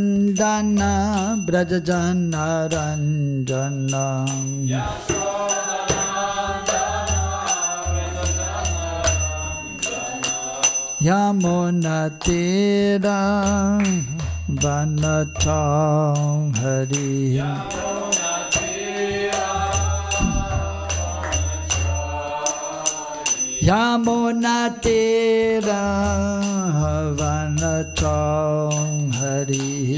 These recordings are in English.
Yashodanandana Brajajana Ranjana Yamunatira Vanacham Hari Yamunatira Vanacham Hari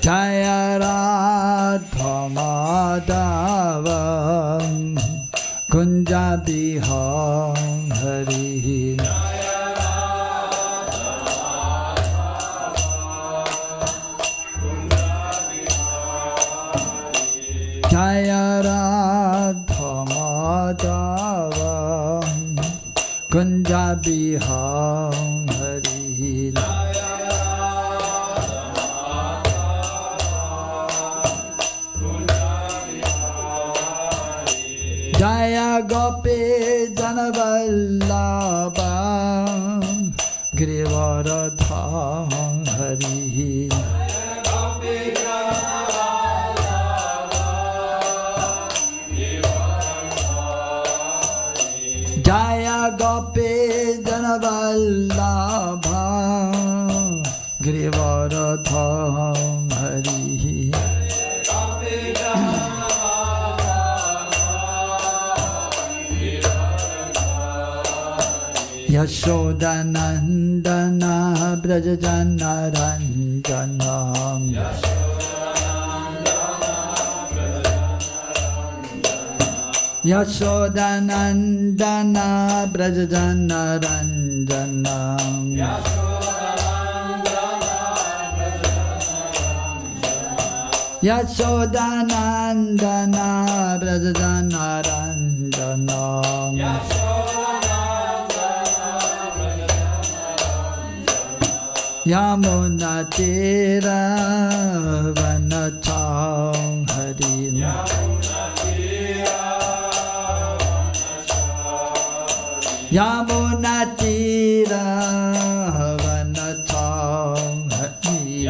Jaya Radha Madhava Kunja Biham Hari Jaya Radha Madhava Kunja Biham Hari Jaya Gopi Janavallabha Grivaradham Hari Jaya Gopi Janavallabha Grivaradham Hari Yashodanandana Brajajana Ranjana Yashodanandana Brajajana Ranjana Yashodanandana Brajajana Ranjana Yamunatira Vanacham Hari Yamunatira Vanacham Hari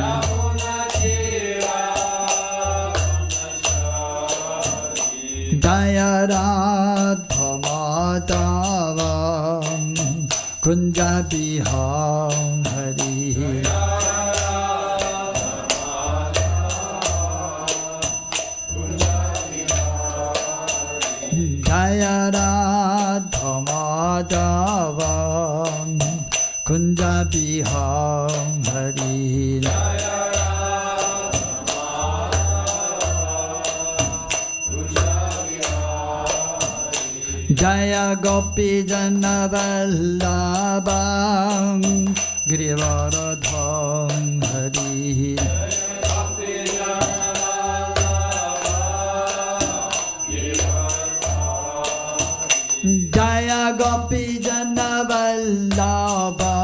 Jaya Radha Madhava Kunja Biham Hari Jaya Radha Madhava Kunja Biham Hari Jaya Gopi Janavallabha Grivaradham Hari Jaya Gopi Janavallabha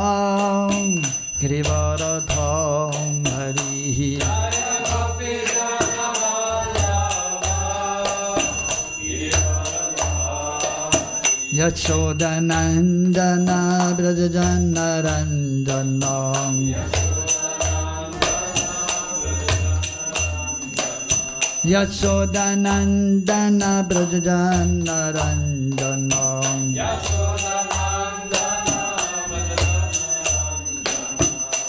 Grivaradham Hari Yashodanandana Brajajana Ranjana Yashodanandana Brajajana Ranjana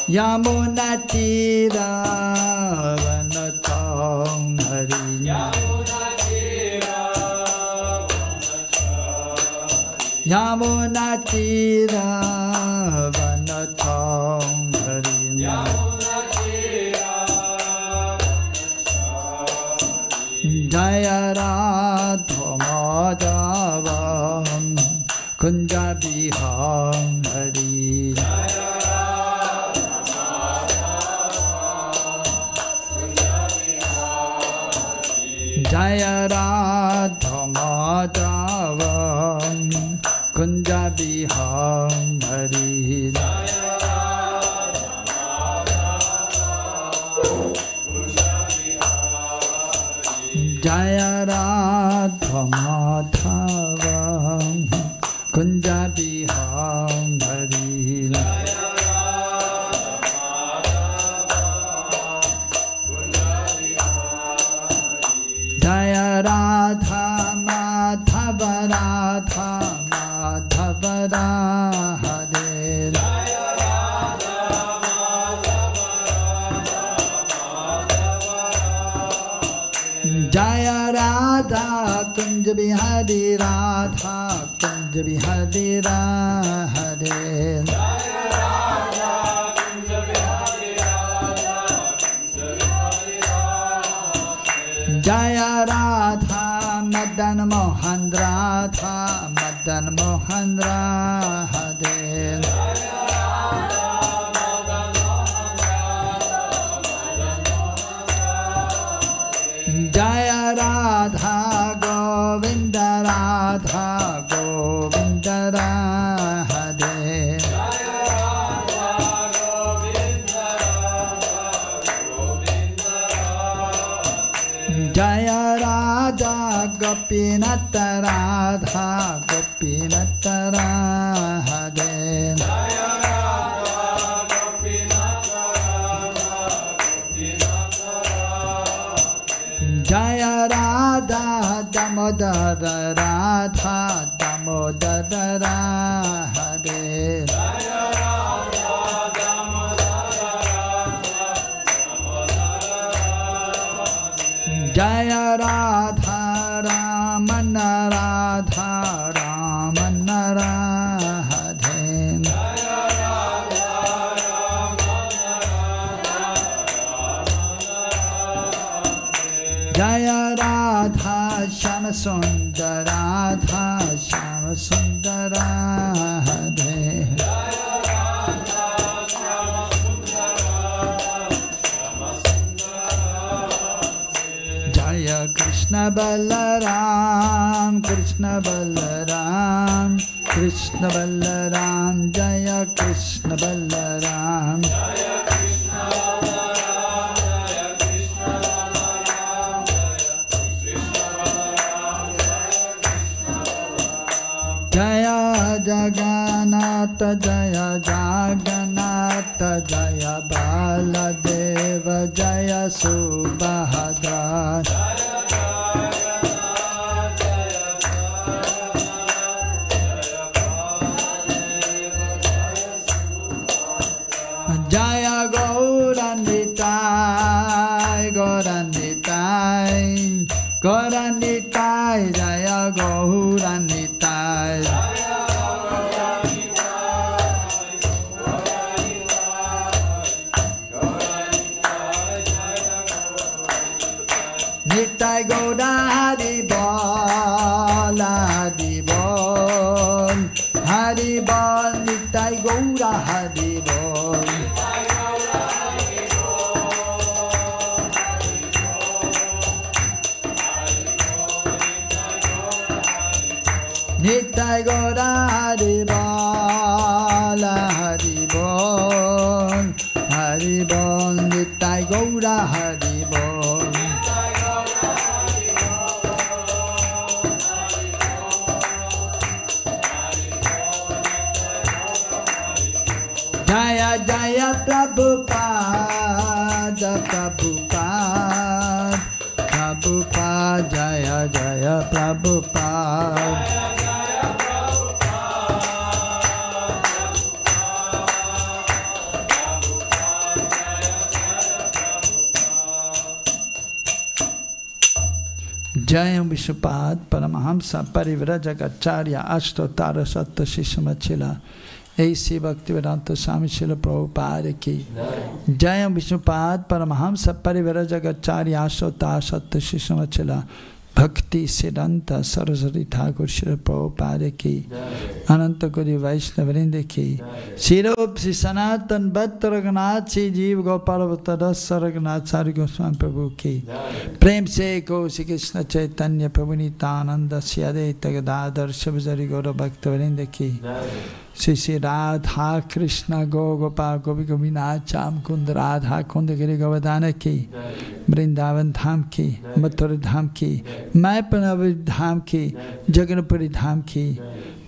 Yamunatira Vanacham Hari Yamunatira Vanacham Hari Jaya Radha Madhava Kunja Biham Hari Jaya Radha Madhava Kunja Biham Hari Jaya Radha Madhava Kunja Bihari Jaya Radha Madhava Radha Madhava Radhe Jaya Radha Kunja Bihari Radha Kunja Bihari Radhe Jaya Radha Madan Mohan Radha Madan Mohan Radhe Jaya Radha Govinda Radha Govinda Radhe Jaya Radha Gopinata Radha Gopinata Radhe Jaya Radha Damodara Radha Damodara Radhe Jaya Radha Ramana Radha Ramana Radhe Jaya Radha Shama Sundara Radha Shama Sundara Radhe Jaya Krishna Balaram Krishna Balaram Krishna Balaram Jaya Krishna Balaram Jaya Jagannatha Jaya Jagannatha Jaya Baladeva Jaya Subhadra Jaya Gauranitai Gauranitai Gauranitai Jaya Gauranitai Nitai Gaura Haribol Haribol Haribol Nitai Gaura Haribol Nitai Gaura Haribol Haribol Haribol Nitai Gaura Haribol Jaya Jaya Prabhupada Prabhupada Prabhupada Jaya Jaya Prabhupada Jayam Vishupad Paramahamsa Parivrajagacharya Ashtotara Satta Shishamachila A.C. Bhaktivedanta Swami Srila Prabhupada ki Jayam Vishnupad Paramahamsa Parivrajagacharya Ashtotara Satta Shishamachila Bhakti Siddhanta Saraswati Thakur Srila Prabhupada ki Ananta Kodi Vaishnavrinda ki Sirup Sri Sanatan Bhatta Raghunath Sri Jeev Gopal Bhatta Dasa Raghunath Sari Goswami Prabhu ki Prem Se Ko Sri Krishna Chaitanya Prabhu Nityananda Sri Advaita Gadadhar Shabajari Gaura Bhaktavrinda ki Sri Sri Radha Krishna Go Gopal Gopi Gopinath Cham Kund Radha Kund Giri Govardhana ki Vrindavan धाम की, मथुरा धाम की, मायापुरी धाम की, जगन्नाथपुरी धाम की,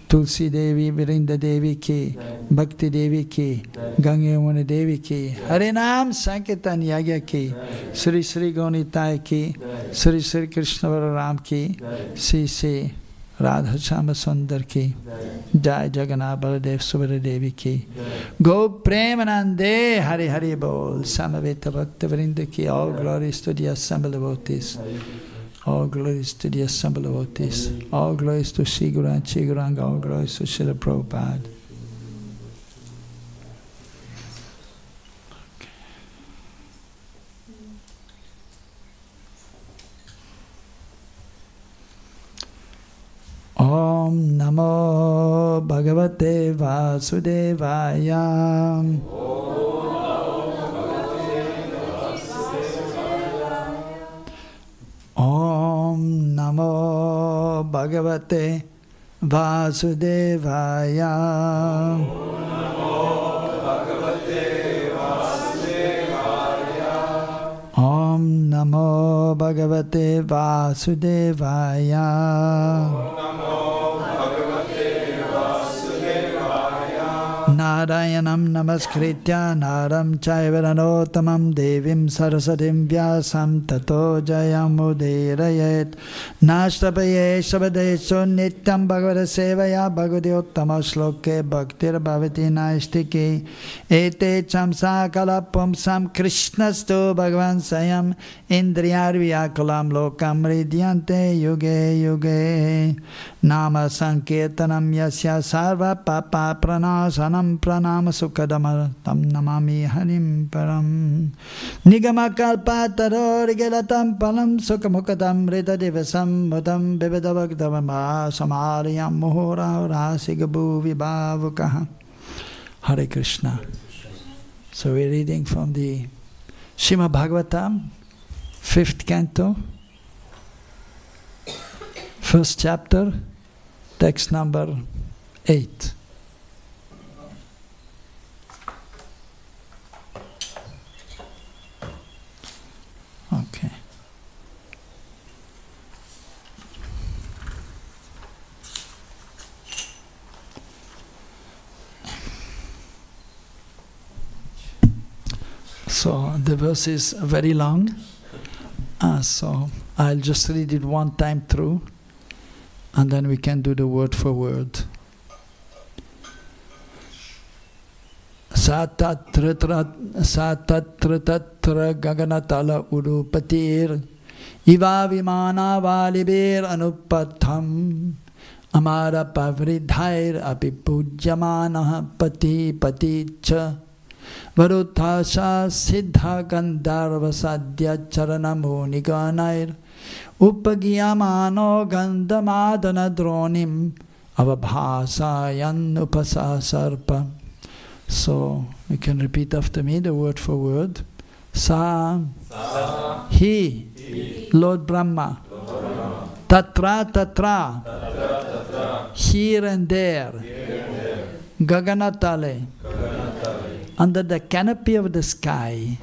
तुलसी देवी, वृंदा देवी की, भक्ति देवी की, गंगे यमुना देवी की, हरे नाम संकीर्तन यज्ञ की, श्री श्री गौनीताय की, श्री श्री कृष्ण बलराम की, श्री श्री राधा श्याम सुंदर की, जय जगन्नाथ बलदेव सुभद्रा देवी की, गो प्रेमानंदे हरे हरे बोल, समवेत भक्त वृंद की, all glories to the assembled devotees, all glories to the assembled devotees, all glories to Sri Guru and Sri Gauranga, all glories to Srila Prabhupada. Om Namo Bhagavate Vasudevaya. Om Namo Bhagavate Vasudevaya. Om Namo Bhagavate Vasudevaya. Narayanam namaskritya naram chaiva narotamam devim sarasatim vyasam tato jayam udirayet nashtapaye shabadesho nityam bhagavata sevaya bhagavati uttama shloke bhaktir bhavati naistiki ete chamsa kalapam sam krishnastu bhagavan sayam indriyarvyakulam lokam ridyante yuge yuge nama sankirtanam yasya sarva papa pranasanam pranama sukadama tam namami harim param nigama kalpataro rigelatam palam sukamukadam rita divasam mudam bibedavagdavama samariyam muhura rasigabu vibhavukaha. Hare Krishna. So we're reading from the Srimad Bhagavatam, 5th canto, 1st chapter, text number 8. Okay. So the verse is very long, so I'll just read it one time through, and then we can do the word for word. Satatra tatra gaganatala urupatir iva vimana valibir anupatham amara pavridhair apipujyamana pati paticha varuthasha siddha gandharva sadhya charanamo niganair upagiyamano gandhamadana dronim avabhasayan upasasarpa. So you can repeat after me the word for word. Sa, he, Lord Brahma, tatra, tatra, here and there, gaganatale, under the canopy of the sky,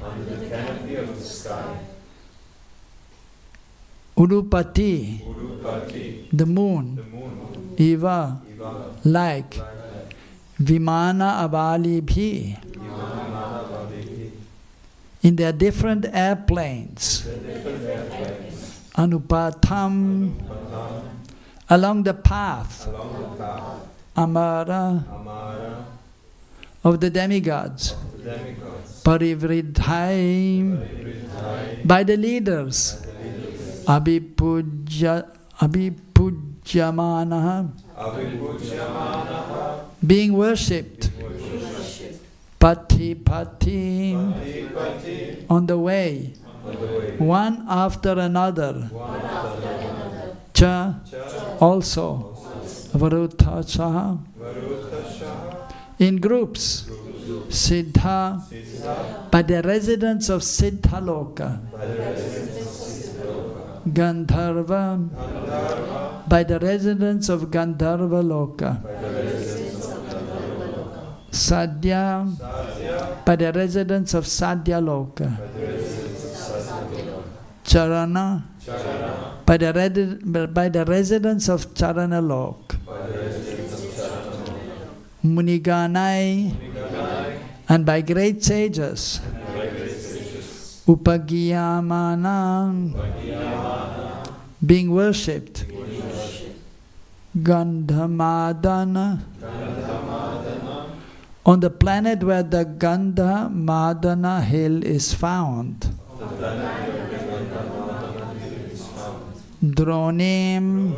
Urupati, the moon, Eva, like, Vimana Avali Bhi, in their different airplanes, Anupatham, along the path, Amara, of the demigods, Parivridhai, by the leaders, Abhipujyamana, being worshipped, Pati Pati, on the way, one after another, Cha, also, Varuthasaha, in groups, Siddha, by the residents of Siddha Loka, Gandharva, by the residents of Gandharva Loka, Sadhya, by the residents of Sadhya Loka, Charana, by the residence of Charana Lok, Muniganai, and by great sages, Upagiyamana, being worshipped, Gandhamadana, on the planet where the Gandhamadana hill is found, Dronim,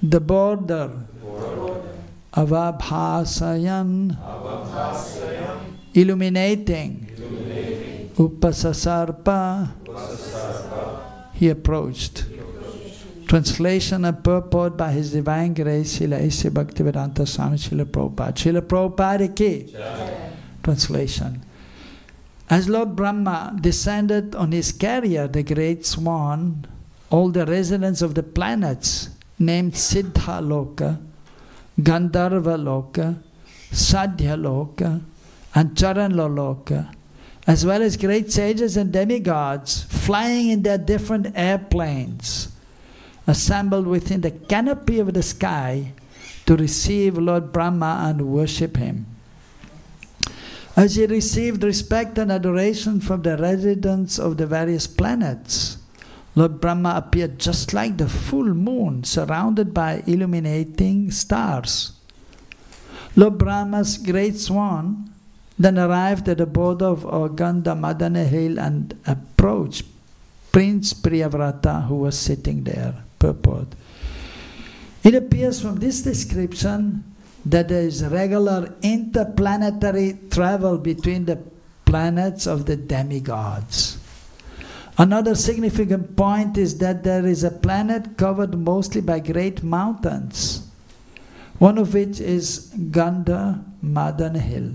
the border, Avabhasayan, illuminating, Upasasarpa, he approached. Translation and purport by His Divine Grace, Srila A.C. Bhaktivedanta Swami Srila Prabhupada. Srila Prabhupada ki. Translation. As Lord Brahma descended on his carrier, the great swan, all the residents of the planets named Siddha Loka, Gandharva Loka, Sadhya Loka, and Charanla Loka, as well as great sages and demigods flying in their different airplanes, assembled within the canopy of the sky to receive Lord Brahma and worship him. As he received respect and adoration from the residents of the various planets, Lord Brahma appeared just like the full moon surrounded by illuminating stars. Lord Brahma's great swan then arrived at the border of Gandhamadana hill and approached Prince Priyavrata, who was sitting there. Purport. It appears from this description that there is regular interplanetary travel between the planets of the demigods. Another significant point is that there is a planet covered mostly by great mountains, one of which is Gandhamadana hill.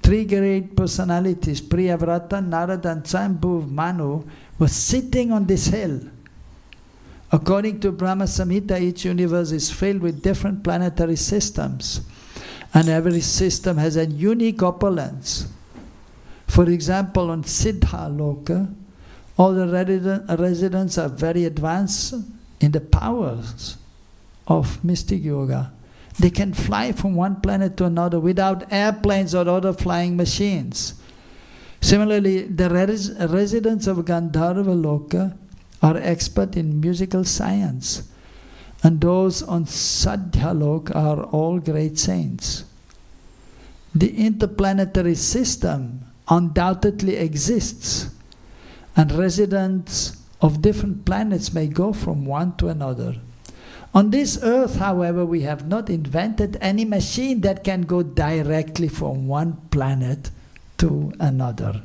Three great personalities, Priyavrata, Narada, and Swayambhuva Manu, were sitting on this hill. According to Brahma Samhita, each universe is filled with different planetary systems, and every system has a unique opulence. For example, on Siddha Loka, all the residents are very advanced in the powers of mystic yoga. They can fly from one planet to another without airplanes or other flying machines. Similarly, the residents of Gandharva Loka are expert in musical science, and those on Sadhya Loka are all great saints. The interplanetary system undoubtedly exists, and residents of different planets may go from one to another. On this earth, however, we have not invented any machine that can go directly from one planet to another,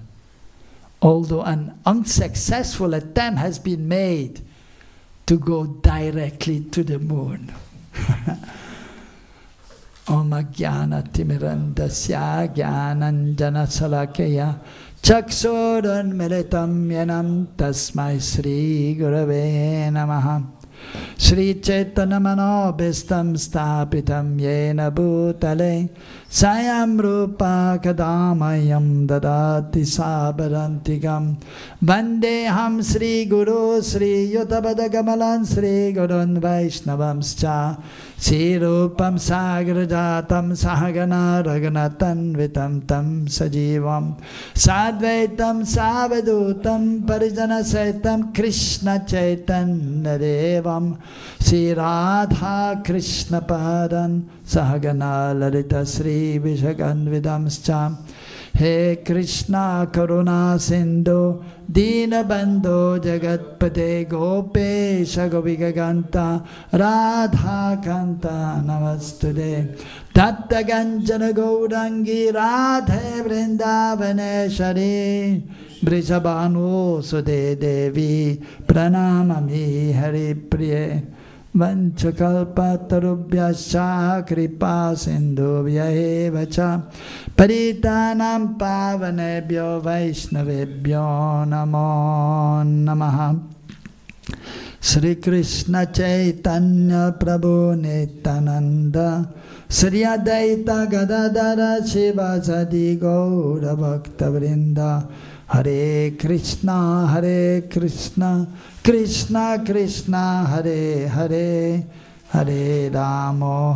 although an unsuccessful attempt has been made to go directly to the moon. Om Jnana Timirandasya Jnananjana Salakaya Chaksoran Militam Yanam Tasmai Sri Gurave Namaha Sri Chaitanya Manobhistam Stapitam Yena Bhutale Sayam Rupa Kadamayam Dadati Sabarantigam Vandeham Sri Guru Sri Yutabadagamalan Sri Gurun Vaishnavamscha Sri Rupam Sagrajatam Sahagana Raghunatan Vitam Tam Sajivam Sadvaitam Savadutam Parijana Saitam Krishna Chaitanya Devam Sri Radha Krishna Padan Sahagana Lalita Sri Vishaganvidamscha He Krishna Karuna Sindhu Dina Bandhu Jagatpate Gopesha Govigaganta Radha Kanta Namastude Tatta Ganjana Gaurangi Radhe Vrindavaneshari Brishabhanu Sude Devi Pranamami Hari Priye Vanchakalpatarubhyascha kripa sindhubhya eva cha paritanam pavanebhyo vaishnavebhyo namo namaha. Sri Krishna Chaitanya Prabhu Nityananda Sri Advaita Gadadhara Shivasadi Gaura Bhakta Vrinda Hare Krishna, Krishna Krishna, Hare Hare, Hare Rama,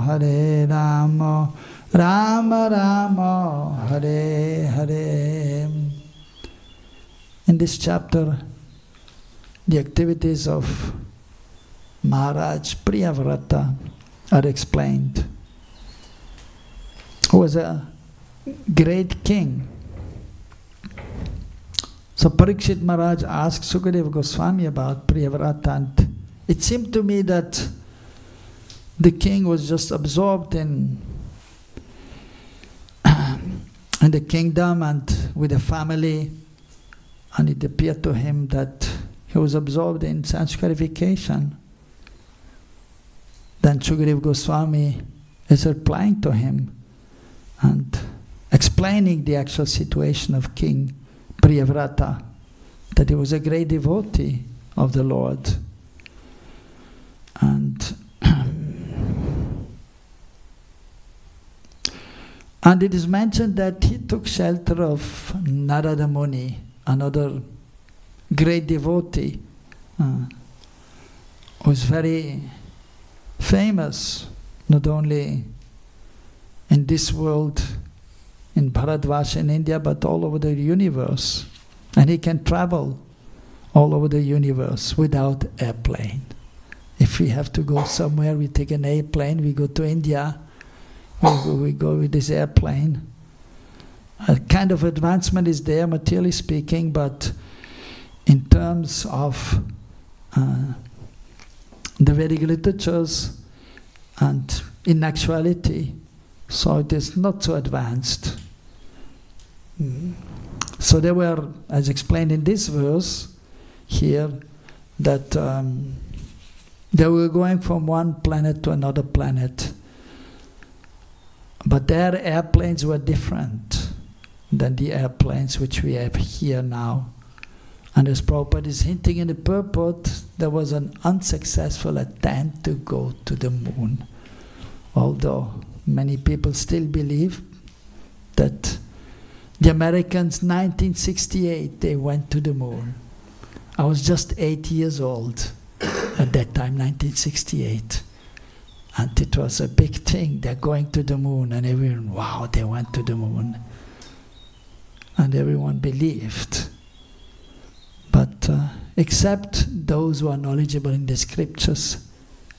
Rama Rama, Hare Hare. In this chapter, the activities of Maharaj Priyavrata are explained, who was a great king. So Parikshit Maharaj asked Sukadeva Goswami about Priyavrata, and it seemed to me that the king was just absorbed in the kingdom and with the family, and it appeared to him that he was absorbed in sanskarification. Then Sukadeva Goswami is replying to him and explaining the actual situation of King Priyavrata, that he was a great devotee of the Lord. And it is mentioned that he took shelter of Narada Muni, another great devotee, who was very famous, not only in this world, in Bharatvarsha in India, but all over the universe. And he can travel all over the universe without airplane. If we have to go somewhere, we take an airplane, we go to India, we go with this airplane. A kind of advancement is there, materially speaking, but in terms of the Vedic literatures and in actuality, so it is not so advanced. So they were, as explained in this verse here, that they were going from one planet to another planet, but their airplanes were different than the airplanes which we have here now. And as Prabhupada is hinting in the purport, there was an unsuccessful attempt to go to the moon, although many people still believe that the Americans, 1968, they went to the moon. I was just 8 years old at that time, 1968. And it was a big thing, they're going to the moon, and everyone, wow, they went to the moon. And everyone believed. But except those who are knowledgeable in the scriptures,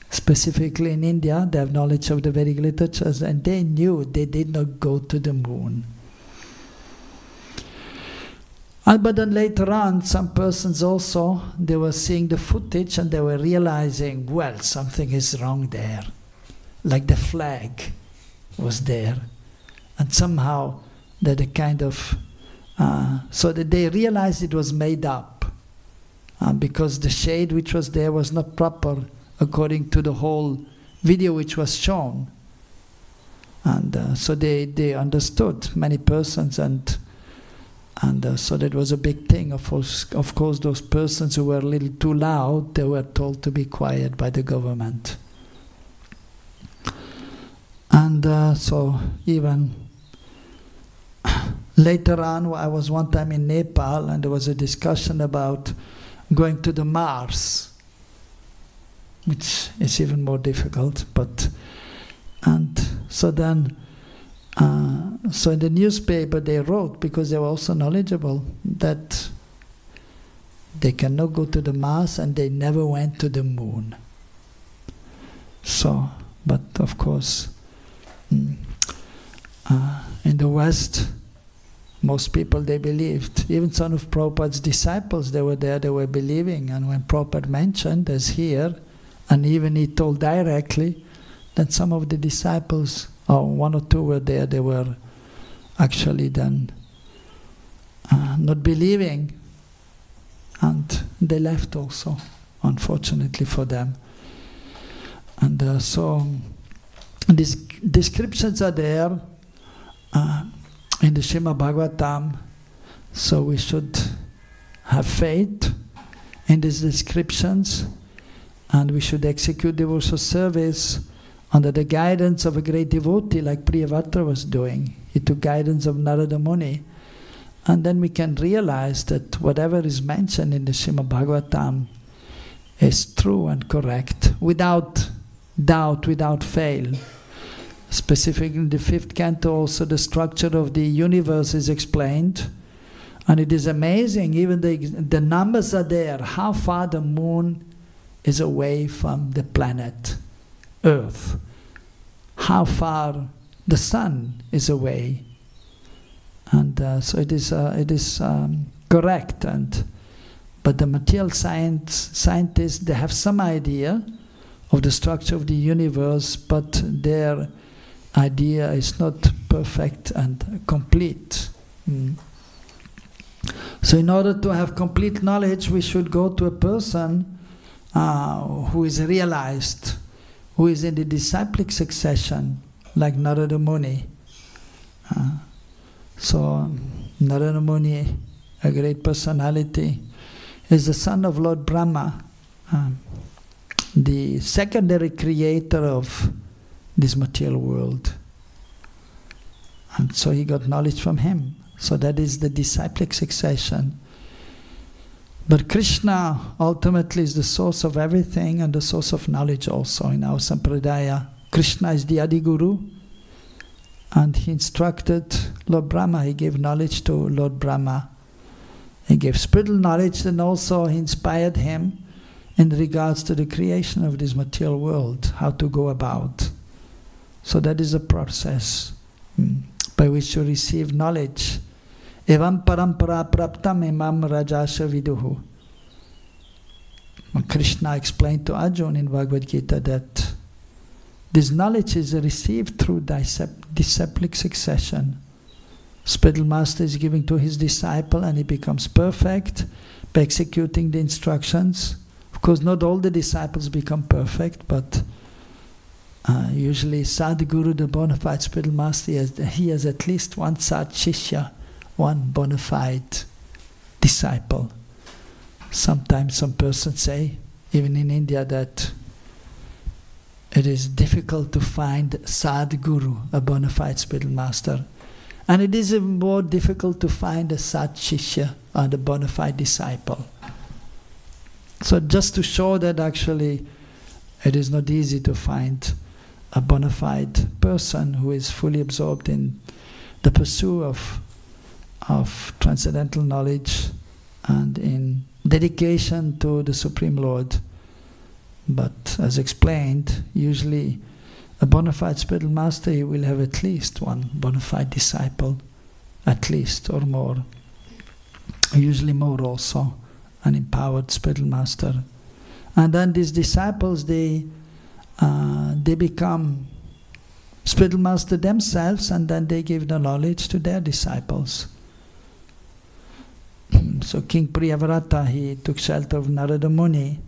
specifically in India, they have knowledge of the Vedic literatures, and they knew they did not go to the moon. But then later on, some persons also, they were seeing the footage and they were realizing, well, something is wrong there. Like the flag was there. And somehow that a kind of, so that they realized it was made up. Because the shade which was there was not proper according to the whole video which was shown. And so they understood, many persons, and so that was a big thing. Of course, those persons who were a little too loud, they were told to be quiet by the government. And so even later on, I was one time in Nepal, and there was a discussion about going to the Mars, which is even more difficult. And so then, so in the newspaper they wrote, because they were also knowledgeable, that they cannot go to the Mars and they never went to the moon. So, but of course, in the West, most people, they believed. Even some of Prabhupada's disciples, they were there, they were believing. And when Prabhupada mentioned, as here, and even he told directly, that some of the disciples, or one or two were there, they were actually then not believing, and they left also, unfortunately for them. And so these descriptions are there in the Srimad Bhagavatam, so we should have faith in these descriptions, and we should execute devotional service under the guidance of a great devotee like Priyavrata was doing. He took guidance of Narada Muni, And then we can realize that whatever is mentioned in the Srimad Bhagavatam is true and correct, without doubt, without fail. Specifically in the 5th canto also the structure of the universe is explained. And it is amazing, even the numbers are there, how far the moon is away from the planet Earth, how far the sun is away. And so it is correct. But the material scientists, they have some idea of the structure of the universe, but their idea is not perfect and complete. So in order to have complete knowledge, we should go to a person who is realized, who is in the disciplic succession, like Narada Muni. So Narada Muni, a great personality, is the son of Lord Brahma, the secondary creator of this material world. And so he got knowledge from him. So that is the disciplic succession. But Krishna ultimately is the source of everything and the source of knowledge also in our Sampradaya. Krishna is the Adi Guru, and he instructed Lord Brahma, he gave knowledge to Lord Brahma. He gave spiritual knowledge, and also he inspired him in regards to the creation of this material world, how to go about. So that is a process by which you receive knowledge. Evam parampara praptam imam rajasha viduhu. Krishna explained to Arjuna in Bhagavad Gita that this knowledge is received through disciplic succession. Spiritual master is giving to his disciple and he becomes perfect by executing the instructions. Of course, not all the disciples become perfect, but usually Sadhguru, the bona fide spiritual master, he has at least one Sad Shishya, one bona fide disciple. Sometimes some persons say, even in India, that it is difficult to find Sadhguru, a bona fide spiritual master. And it is even more difficult to find a Sad Shishya, or the bona fide disciple. So just to show that actually it is not easy to find a bona fide person who is fully absorbed in the pursuit of transcendental knowledge and in dedication to the Supreme Lord. But as explained, usually a bona fide spiritual master, he will have at least one bona fide disciple, at least, or more. Usually more also, an empowered spiritual master. And then these disciples, they become spiritual master themselves, and then they give the knowledge to their disciples. So King Priyavrata, he took shelter of Narada Muni.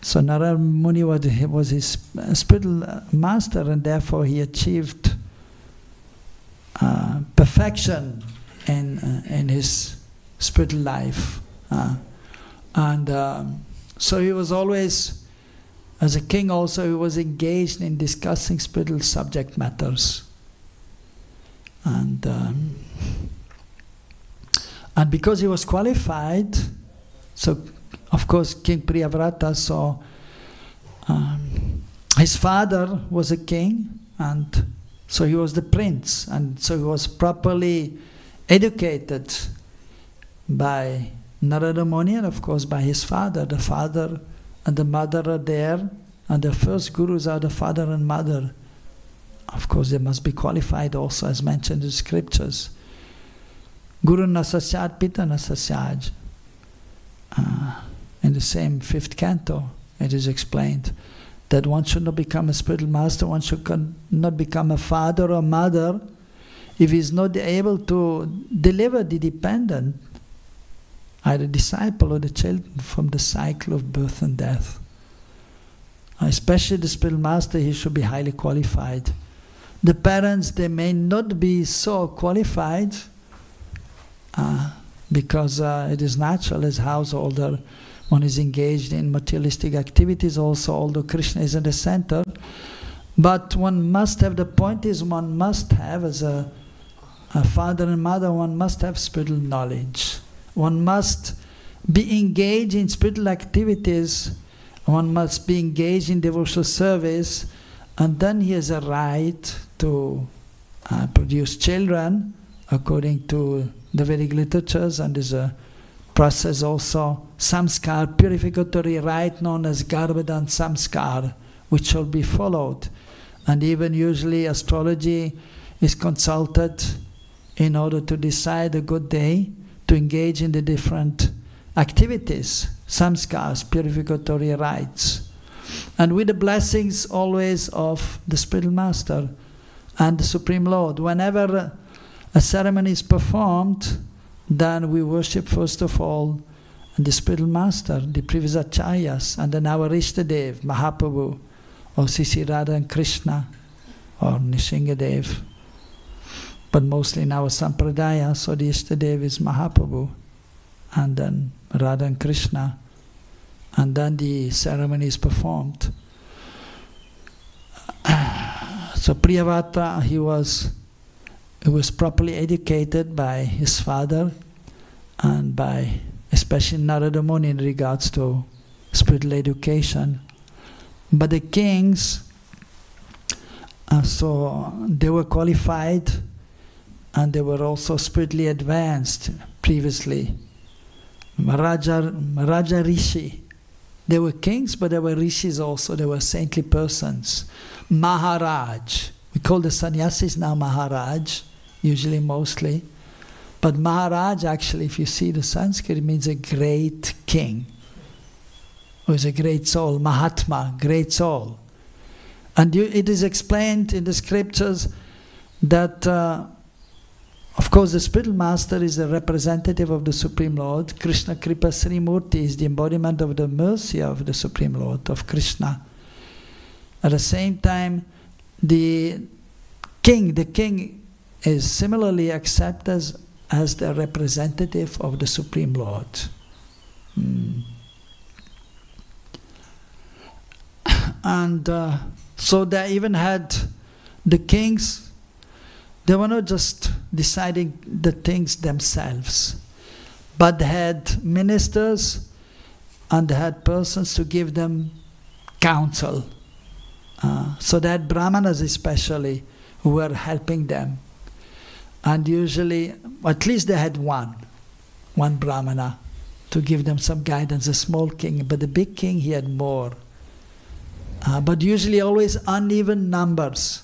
So Narada Muni was his spiritual master, and therefore he achieved perfection in his spiritual life. So he was always, as a king also, he was engaged in discussing spiritual subject matters. And because he was qualified, so of course King Priyavrata saw his father was a king, and so he was the prince, and so he was properly educated by Narada Muni, and of course by his father. The father and the mother are there, and the first gurus are the father and mother. Of course they must be qualified also, as mentioned in the scriptures. Guru nasasyad pita nasasyaj. In the same 5th canto, it is explained that one should not become a spiritual master, one should not become a father or mother if he is not able to deliver the dependent, either disciple or the children, from the cycle of birth and death. Especially the spiritual master, he should be highly qualified. The parents, they may not be so qualified because it is natural as householder, one is engaged in materialistic activities also, although Krishna is in the center. But one must have, the point is one must have as a father and mother, one must have spiritual knowledge. One must be engaged in spiritual activities. One must be engaged in devotional service, and then he has a right to produce children according to the Vedic literatures, and there's a process also, samskar, purificatory rite known as Garbhadan samskar, which shall be followed. And even usually astrology is consulted in order to decide a good day to engage in the different activities, samskars, purificatory rites. And with the blessings always of the spiritual master and the Supreme Lord. Whenever a ceremony is performed, then we worship first of all the spiritual master, the previous acharyas, and then our Ishtadev, Mahaprabhu, or Sisi Radha and Krishna, or Nishingadev. But mostly in our Sampradaya, so the Ishtadev is Mahaprabhu, and then Radha and Krishna, and then the ceremony is performed. So Priyavata, he was properly educated by his father and by especially Narada Muni in regards to spiritual education. But the kings, so they were qualified and they were also spiritually advanced previously. Raja Rishi, they were kings, but they were rishis also, they were saintly persons. Maharaj, we call the sannyasis now Maharaj, usually mostly. But Maharaj, actually, if you see the Sanskrit, it means a great king, who is a great soul, Mahatma, great soul. And it is explained in the scriptures that, of course, the spiritual master is a representative of the Supreme Lord. Krishna Kripa Sri Murti is the embodiment of the mercy of the Supreme Lord, of Krishna. At the same time, the king is similarly accepted as the representative of the Supreme Lord. And so they even had the kings, they were not just deciding the things themselves, but they had ministers and they had persons to give them counsel. So they had brahmanas especially who were helping them. And usually, at least they had one brahmana to give them some guidance, a small king. But the big king, he had more. But usually always uneven numbers.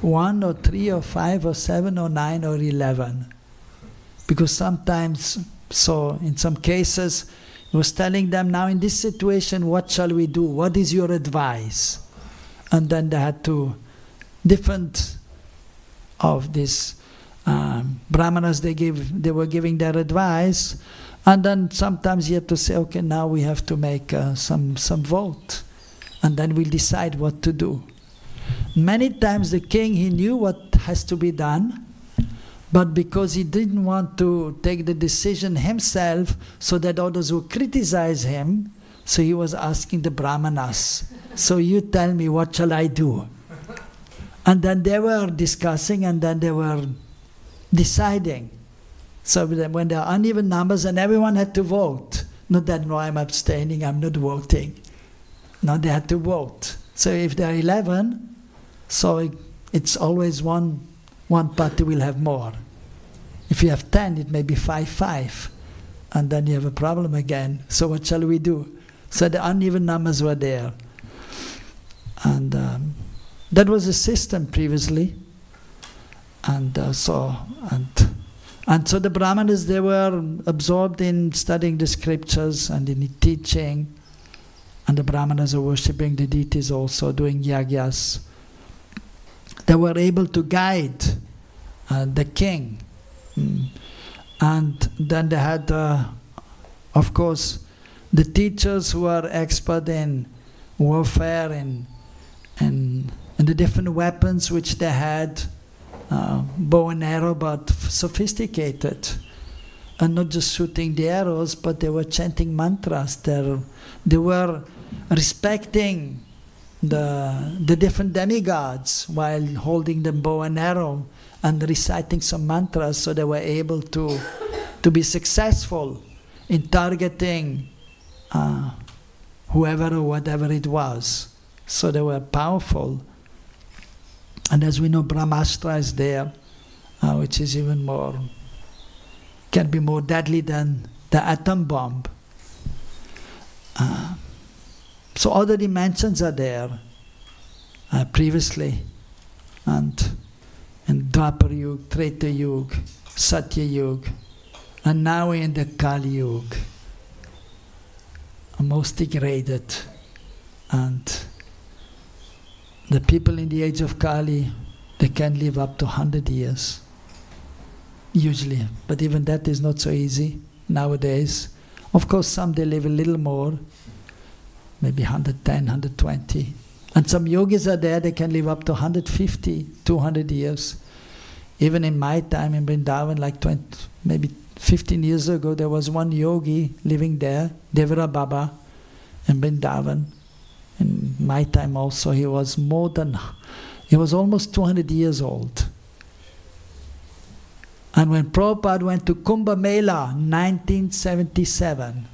1 or 3 or 5 or 7 or 9 or 11. Because sometimes, so in some cases, he was telling them, now in this situation, what shall we do? What is your advice? And then they had to, different of these brahmanas, they were giving their advice, and then sometimes you have to say, okay, now we have to make some vote, and then we'll decide what to do. Many times the king, he knew what has to be done, but because he didn't want to take the decision himself so that others would criticize him, so he was asking the brahmanas, so you tell me, what shall I do? And then they were discussing, and then they were deciding. So when there are uneven numbers, and everyone had to vote. Not that, no, I'm abstaining, I'm not voting. No, they had to vote. So if there are 11, so it's always one party will have more. If you have 10, it may be 5-5. And then you have a problem again. So what shall we do? So the uneven numbers were there. And that was a system previously. And so the brahmanas, they were absorbed in studying the scriptures and in teaching, and the brahmanas are worshipping the deities also, doing yagyas. They were able to guide the king. And then they had, of course, the teachers who are expert in warfare and the different weapons which they had, bow and arrow, but sophisticated, and not just shooting the arrows, but they were chanting mantras. They were respecting the different demigods while holding the bow and arrow, and reciting some mantras, so they were able to be successful in targeting whoever or whatever it was. So they were powerful. And as we know, Brahmastra is there, which is even more, can be more deadly than the atom bomb. So other dimensions are there previously, and in Dwapar Yuga, Treta Yuga, Satya Yuga, and now in the Kali Yuga, most degraded. And the people in the age of Kali, they can live up to 100 years, usually. But even that is not so easy nowadays. Of course, some they live a little more, maybe 110, 120. And some yogis are there, they can live up to 150, 200 years. Even in my time in Vrindavan, like 20, maybe 15 years ago, there was one yogi living there, Devara Baba, in Vrindavan. In my time also, he was almost 200 years old. And when Prabhupada went to Kumbh Mela, 1977,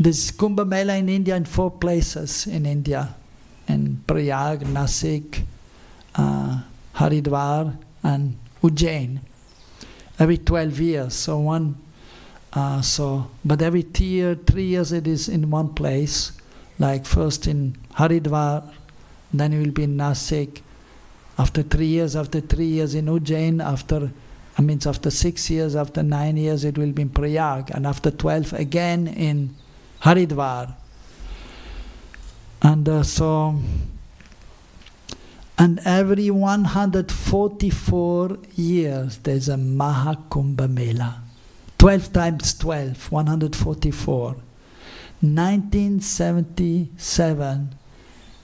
there's Kumbh Mela in India in 4 places in India, in Prayag, Nasik, Haridwar, and Ujjain. Every 12 years, but every 3 years it is in one place. Like first in Haridwar, then you will be in Nasik. After 3 years in Ujjain. After 6 years, after 9 years, it will be in Prayag, and after 12 again in Haridwar. And every 144 years there's a Mahakumbha Mela. 12 times 12, 144. 1977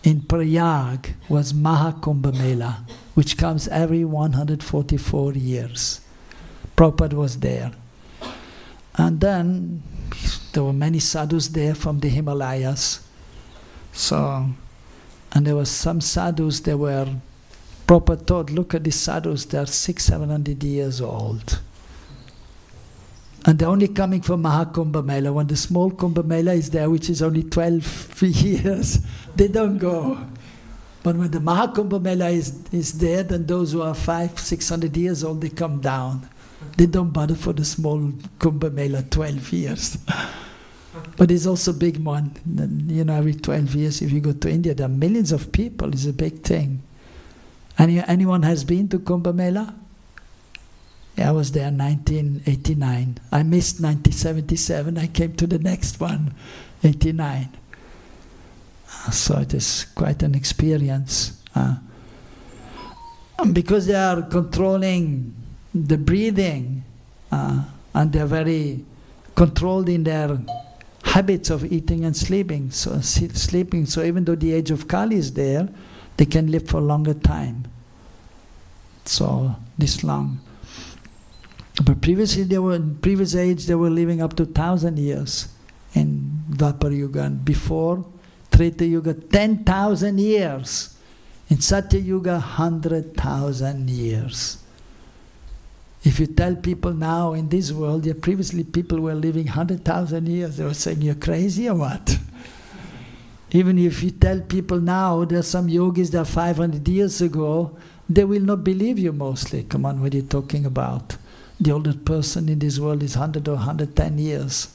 in Prayag was Mahakumbha Mela, which comes every 144 years. Prabhupada was there. And then there were many sadhus there from the Himalayas. And there were some sadhus, Prabhupada thought, look at these sadhus, they are 600-700 years old. And they're only coming for Mahakumbha Mela. When the small Kumbha Mela is there, which is only 12 years, they don't go. But when the Mahakumbha Mela is there, then those who are 500-600 years old, they come down. They don't bother for the small Kumbha Mela, 12 years. But it's also a big one. Every 12 years, if you go to India, there are millions of people. It's a big thing. Anyone has been to Kumbh Mela? Yeah, I was there in 1989. I missed 1977. I came to the next one, 89. So it is quite an experience. Because they are controlling the breathing, and they're very controlled in their habits of eating and sleeping. So even though the age of Kali is there, they can live for a longer time. So this long. But previously, in previous age, they were living up to 1,000 years in Dwapar Yuga. And before Treta Yuga, 10,000 years. In Satya Yuga, 100,000 years. If you tell people now in this world, previously people were living 100,000 years, they were saying, you're crazy or what? Even if you tell people now, there are some yogis that 500 years ago, they will not believe you mostly. Come on, what are you talking about? The oldest person in this world is 100 or 110 years.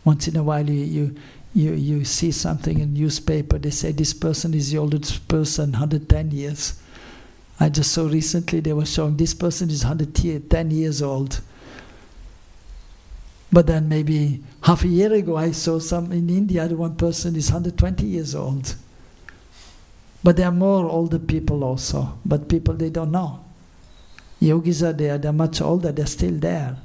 Once in a while you see something in newspaper, they say this person is the oldest person, 110 years. I just saw recently they were showing this person is 110 years old. But then maybe half a year ago I saw some in India, one person is 120 years old. But there are more older people also, but people they don't know. Yogis are there, they're much older, they're still there.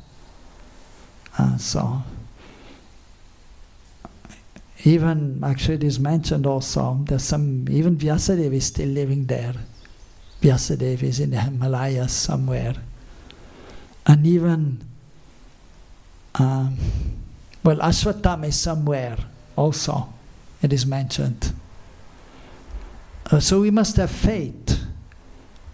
Even, actually it is mentioned also, there's some, even Vyasadeva is still living there. Vyasadeva is in the Himalayas somewhere. And even, Ashwatthama is somewhere also, it is mentioned. So we must have faith.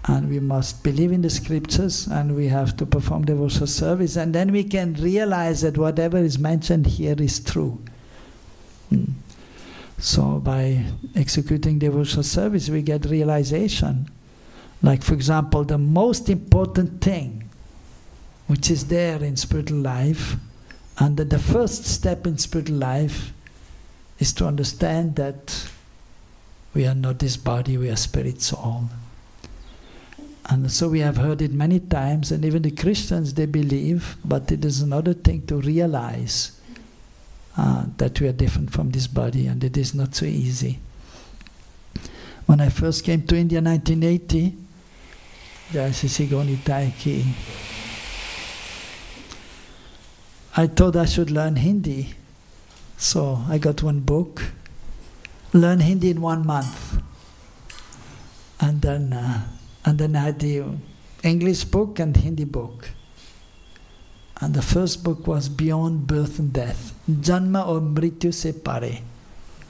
and we must believe in the scriptures, and we have to perform devotional service, and then we can realize that whatever is mentioned here is true. So by executing devotional service, we get realization. Like, for example, the most important thing which is there in spiritual life, and that the first step in spiritual life is to understand that we are not this body, we are spirit soul. And so we have heard it many times, and even the Christians, they believe, but it is another thing to realize that we are different from this body, and it is not so easy. When I first came to India in 1980, I thought I should learn Hindi. So I got one book, learn Hindi in 1 month. And then I had the English book and Hindi book. And the first book was Beyond Birth and Death, Janma aur Mrityu se pare.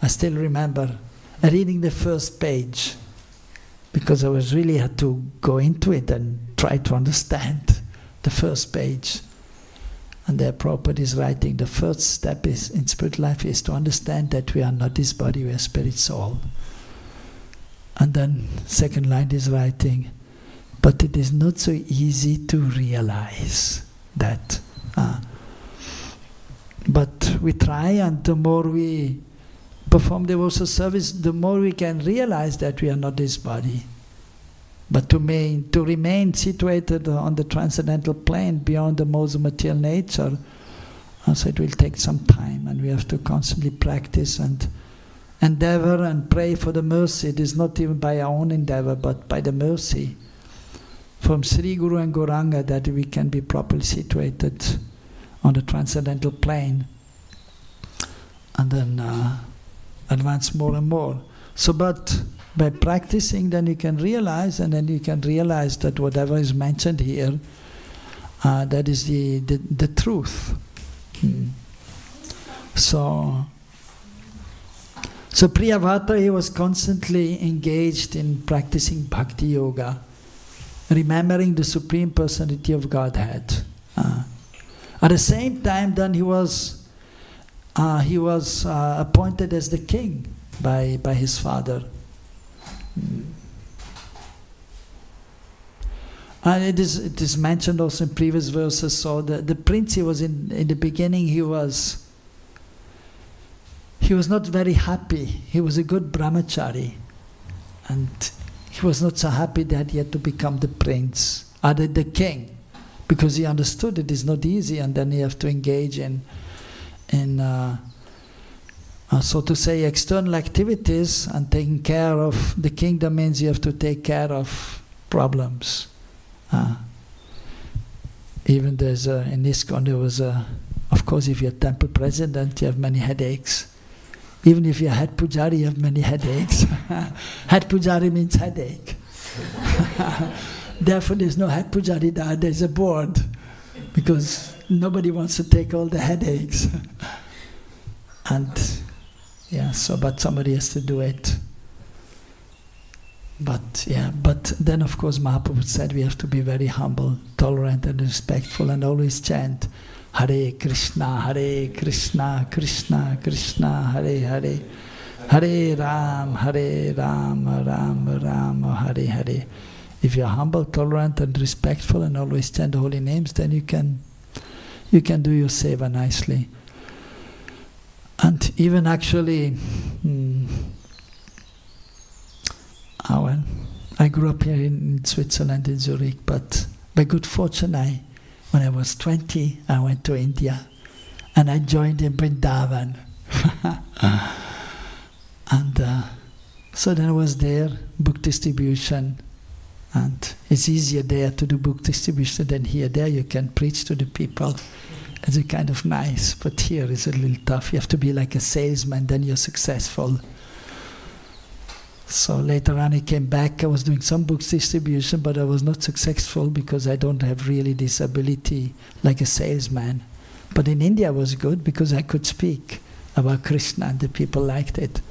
I still remember reading the first page, because I was really had to go into it and try to understand the first page. And there Prabhupada is writing, the first step is in spiritual life is to understand that we are not this body, we are spirit soul. And then second line is writing, but it is not so easy to realize that. But we try, and the more we perform devotional service, the more we can realize that we are not this body. But to remain situated on the transcendental plane beyond the modes of material nature, so it will take some time, and we have to constantly practice and endeavor and pray for the mercy. It is not even by our own endeavor, but by the mercy from Sri Guru and Gauranga that we can be properly situated on the transcendental plane, and then advance more and more. So, but by practicing, then you can realize, and then you can realize that whatever is mentioned here, that is the truth. So Priyavata, he was constantly engaged in practicing bhakti yoga, remembering the Supreme Personality of Godhead. At the same time, then he was appointed as the king by his father. And it is mentioned also in previous verses. So the prince, he was in the beginning, he was not very happy. He was a good brahmachari, and he was not so happy that he had to become the prince, the king, because he understood it is not easy, and then he have to engage in so to say, external activities, and taking care of the kingdom means you have to take care of problems. Even there's in ISKCON there was of course, if you're temple president, you have many headaches. Even if you're head pujari, you have many headaches. Head pujari means headache. Therefore, there's no head pujari there. There's a board, because nobody wants to take all the headaches. And yeah, so but somebody has to do it. But yeah, but then of course Mahaprabhu said we have to be very humble, tolerant and respectful, and always chant Hare Krishna, Krishna Krishna, Hare Hare, Hare Ram, Ram Ram, Hare Hare. If you're humble, tolerant and respectful and always chant the holy names, then you can do your seva nicely. And even actually, well, I grew up here in Switzerland, in Zurich, but by good fortune, when I was 20, I went to India, and I joined in Vrindavan. And so then I was there, book distribution, and it's easier there to do book distribution than here. There you can preach to the people. It's a kind of nice, but here it's a little tough. You have to be like a salesman, then you're successful. So later on I came back, I was doing some books distribution, but I was not successful because I don't have really this ability like a salesman. But in India I was good because I could speak about Krishna and the people liked it.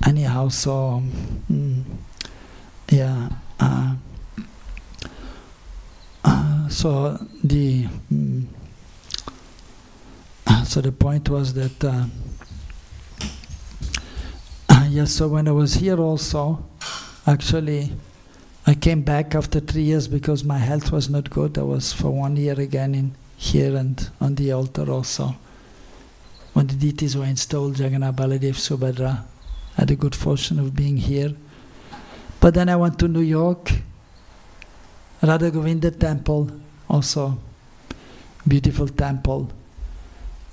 Anyhow, so yeah, So the point was that yes. So when I was here also, actually, I came back after 3 years because my health was not good. I was for 1 year again in here and on the altar also. When the deities were installed, Jagannath, Baladev, Subhadra, I had a good fortune of being here. But then I went to New York, Radha Govinda temple, also beautiful temple.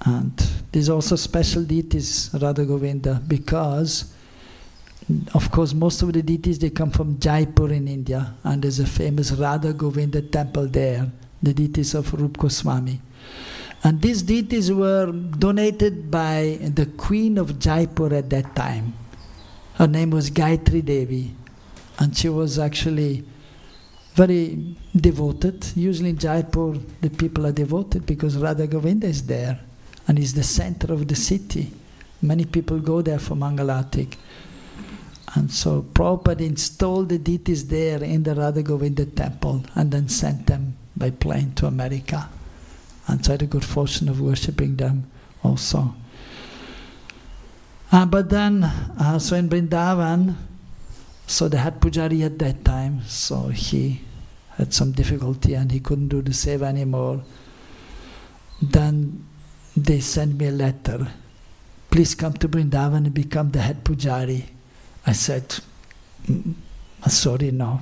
And there's also special deities, Radha Govinda, because of course most of the deities, they come from Jaipur in India, and there's a famous Radha Govinda temple there, the deities of Rupa Goswami. And these deities were donated by the Queen of Jaipur at that time. Her name was Gayatri Devi, and she was actually very devoted. Usually in Jaipur, the people are devoted because Radha Govinda is there, and is the center of the city. Many people go there for Mangalatik. And so Prabhupada installed the deities there in the Radha Govinda temple and then sent them by plane to America. And so I had a good fortune of worshipping them also. But then, so in Vrindavan, so the head pujari at that time, so he had some difficulty and he couldn't do the seva anymore. Then they sent me a letter. Please come to Vrindavan and become the head pujari. I said, sorry, no.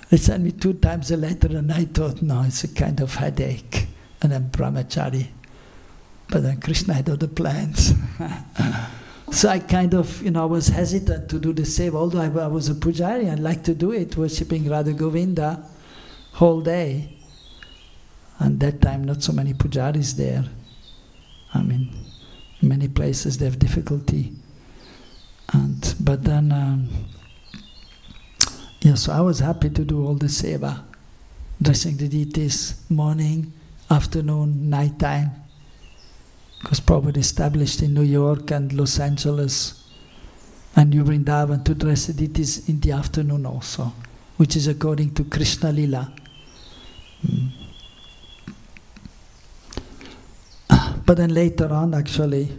They sent me 2 times a letter and I thought, no, it's a kind of headache. And I'm brahmachari. But then Krishna had other plans. So I kind of, I was hesitant to do the seva. Although I was a pujari, I liked to do it, worshipping Radha Govinda whole day. And that time, not so many pujaris there. I mean, in many places they have difficulty. But then, so I was happy to do all the seva, dressing the deities, morning, afternoon, night time. Because Prabhupada established in New York and Los Angeles and New Vrindavan to dress the deities in the afternoon also, which is according to Krishna Lila. But then later on, actually,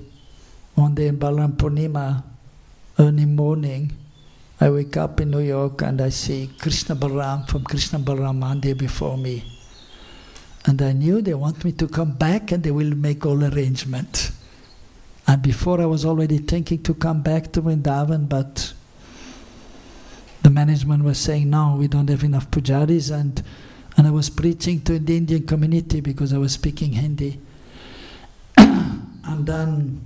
one day in Balaram Purnima, early morning, I wake up in New York and I see Krishna Balaram from Krishna Balaram Mandir before me. And I knew they want me to come back and they will make all arrangements. And before I was already thinking to come back to Vrindavan, but the management was saying, no, we don't have enough pujaris. And I was preaching to the Indian community because I was speaking Hindi. And then,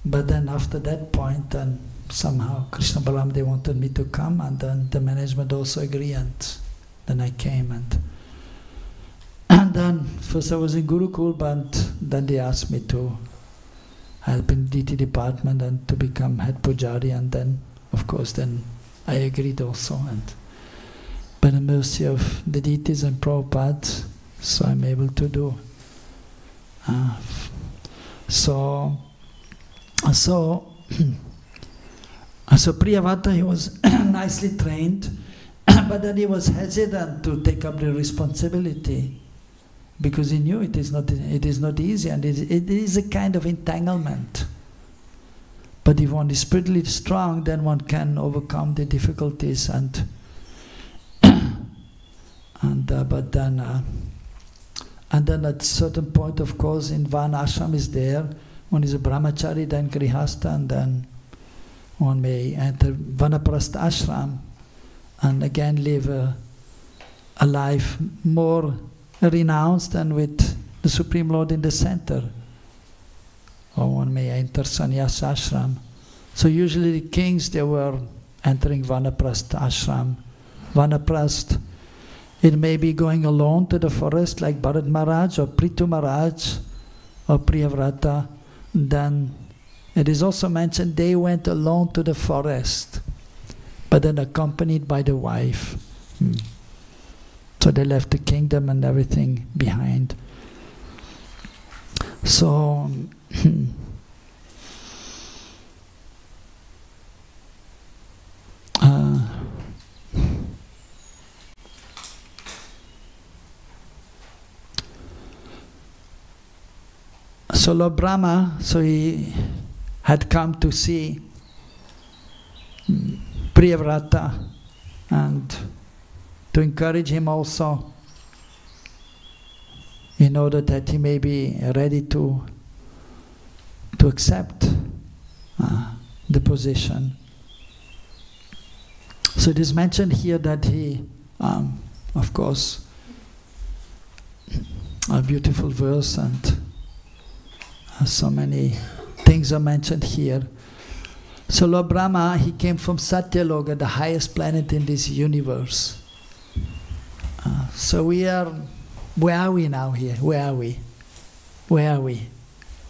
but then after that point, then somehow Krishna Balaram, they wanted me to come, and then the management also agreed, and then I came. And then first I was in Gurukul, but then they asked me to help in deity department and to become head pujari, and then of course then I agreed also, and by the mercy of the deities and Prabhupada, so I'm able to do. So Priyavata, he was nicely trained, but then he was hesitant to take up the responsibility because he knew it is not easy, and it is a kind of entanglement. But if one is spiritually strong, then one can overcome the difficulties and then at a certain point, of course, in Vana ashram is there. One is a brahmachari, then grihastha, and then one may enter vanaprastha ashram and again live a life more renounced and with the Supreme Lord in the center. Or one may enter sannyasa ashram. So usually the kings, they were entering vanaprastha ashram. Vanaprastha, it may be going alone to the forest like Bharat Maharaj or Prithu Maharaj or Priyavrata. Then it is also mentioned they went alone to the forest, but then accompanied by the wife. So they left the kingdom and everything behind. So So Lord Brahma, so he had come to see Priyavrata and to encourage him also in order that he may be ready to accept the position. So it is mentioned here that he, of course, a beautiful verse, and so many things are mentioned here. So Lord Brahma, he came from Satyaloka, the highest planet in this universe. So we are, where are we now here? Where are we? Where are we?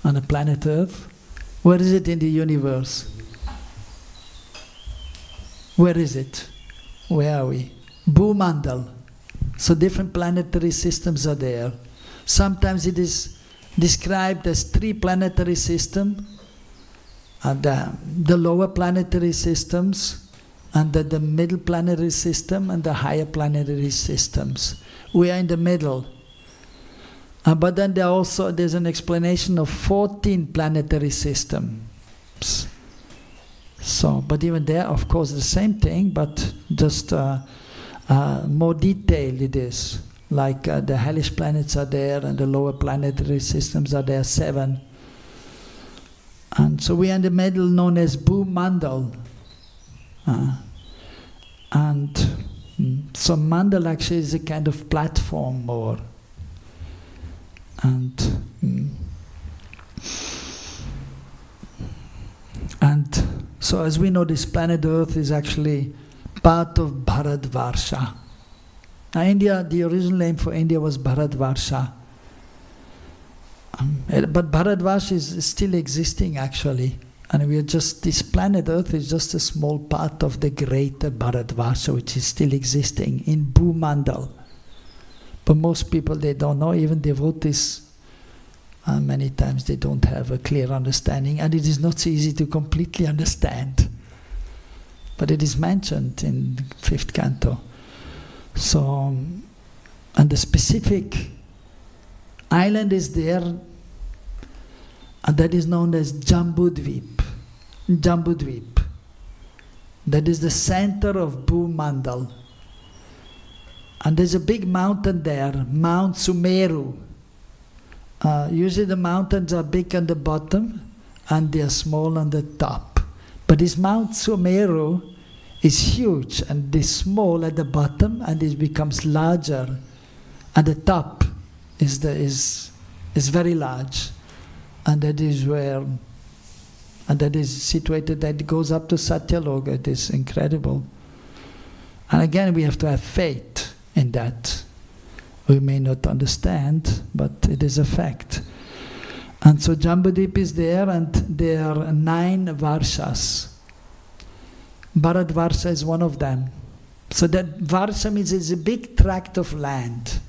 On the planet Earth? Where is it in the universe? Where is it? Where are we? Bhumandal. So different planetary systems are there. Sometimes it is described as 3 planetary systems, the lower planetary systems, and the middle planetary system, and the higher planetary systems. We are in the middle. But then there's an explanation of 14 planetary systems. So, but even there, of course, the same thing, but just more detailed it is. Like the hellish planets are there, and the lower planetary systems are there, 7. And so we are in the middle, known as Bhumandal. So Mandal actually is a kind of platform more. And so as we know, this planet Earth is actually part of Bharatvarsha. Now India, the original name for India was Bharatvarsha. But Bharatvarsha is still existing actually. And we are just, this planet Earth is just a small part of the greater Bharatvarsha, which is still existing in Bhumandal. But most people, they don't know, even devotees, many times they don't have a clear understanding, and it is not so easy to completely understand. But it is mentioned in 5th canto. So, and the specific island is there, and that is known as Jambudvip. Jambudvip. That is the center of Bhumandal. And there's a big mountain there, Mount Sumeru. Usually the mountains are big on the bottom and they are small on the top. But this Mount Sumeru is huge and is small at the bottom, and it becomes larger. At the top is very large, and that is where, and that is situated, that goes up to Satyaloka. It is incredible. And again, we have to have faith in that. We may not understand, but it is a fact. And so Jambudvip is there, and there are 9 Varshas. Bharatvarsha is one of them. So that Varsha means it's a big tract of land.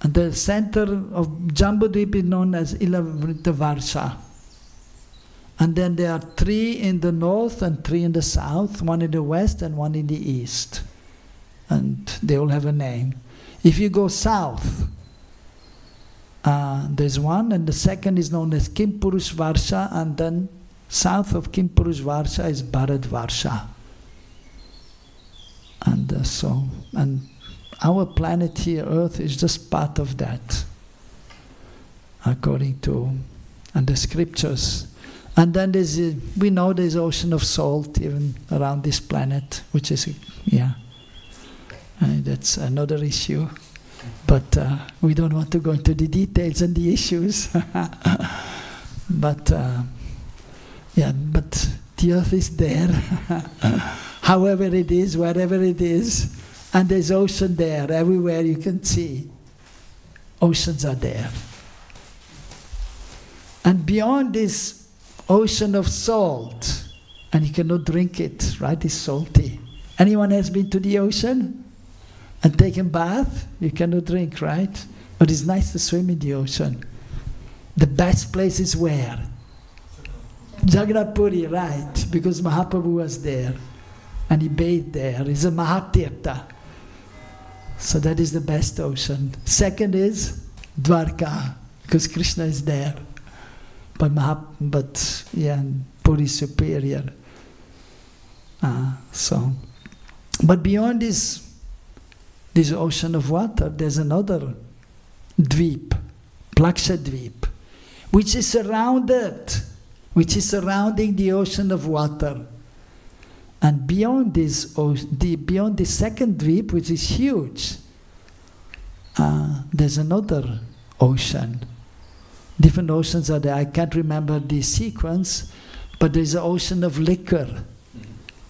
And the center of Jambudvip is known as Ilavrita Varsha. And then there are 3 in the north and 3 in the south, 1 in the west and 1 in the east. And they all have a name. If you go south, there's 1, and the second is known as Kimpurush Varsha, and then south of Kimpurush Varsha is Bharatvarsha. And our planet here, Earth, is just part of that, according to the scriptures. And then we know there's ocean of salt even around this planet, which is, that's another issue. But we don't want to go into the details and the issues. But the Earth is there, however it is, wherever it is, and there's ocean there, everywhere you can see. Oceans are there. And beyond this ocean of salt, and you cannot drink it, right? It's salty. Anyone has been to the ocean and taken bath? You cannot drink, right? But it's nice to swim in the ocean. The best place is where? Jagannath Puri, right? Because Mahaprabhu was there and he bathed there. It's a Mahatirtha. So that is the best ocean. Second is Dwarka, because Krishna is there. But Puri is superior. But beyond this ocean of water, there's another dweep, Plakshadweep, which is surrounding the ocean of water. And beyond this, beyond the second dweep, which is huge, there's another ocean. Different oceans are there. I can't remember the sequence, but there's an ocean of liquor.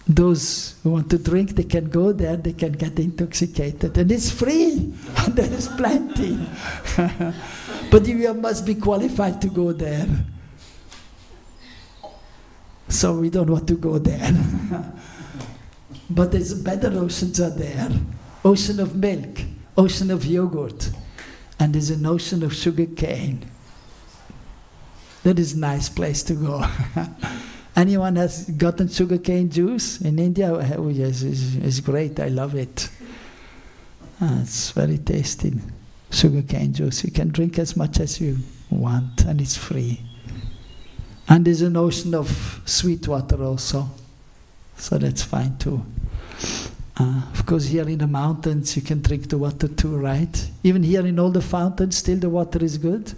Those who want to drink, they can go there, they can get intoxicated. And it's free, and there is plenty. But you must be qualified to go there. So we don't want to go there. But there's better oceans are there. Ocean of milk, ocean of yogurt, and there's an ocean of sugar cane. That is a nice place to go. Anyone has gotten sugar cane juice in India? Oh yes, it's great, I love it. It's very tasty. Sugar cane juice, you can drink as much as you want, and it's free. And there's an ocean of sweet water also, so that's fine too. Of course, here in the mountains you can drink the water too, right? Even here in all the fountains, still the water is good.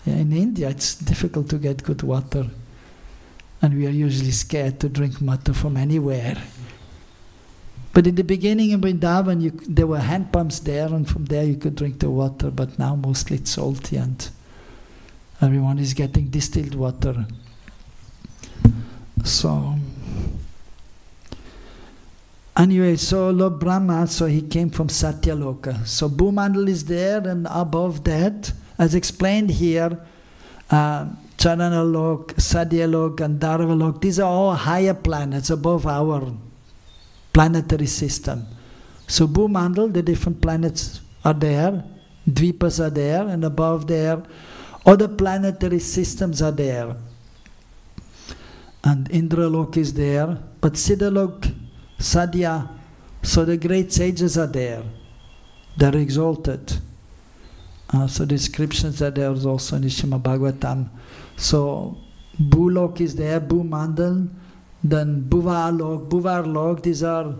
Yeah, in India it's difficult to get good water, and we are usually scared to drink water from anywhere. But in the beginning in Vrindavan, there were hand pumps there, and from there you could drink the water, but now mostly it's salty and everyone is getting distilled water. So, anyway, so Lord Brahma, so he came from Satyaloka. So Bhumandal is there, and above that, as explained here, Charanalok, Sadyalok, and Dharvalok, these are all higher planets above our planetary system. So Bhumandal, the different planets are there, Dvipas are there, and above there, other planetary systems are there. And Indralok is there, but Siddhalok, Sadhya, so the great sages are there. They're exalted. So descriptions are there also in the Srimad Bhagavatam. So Bhulok is there, Bhumandal, then Bhuvarlok, these are,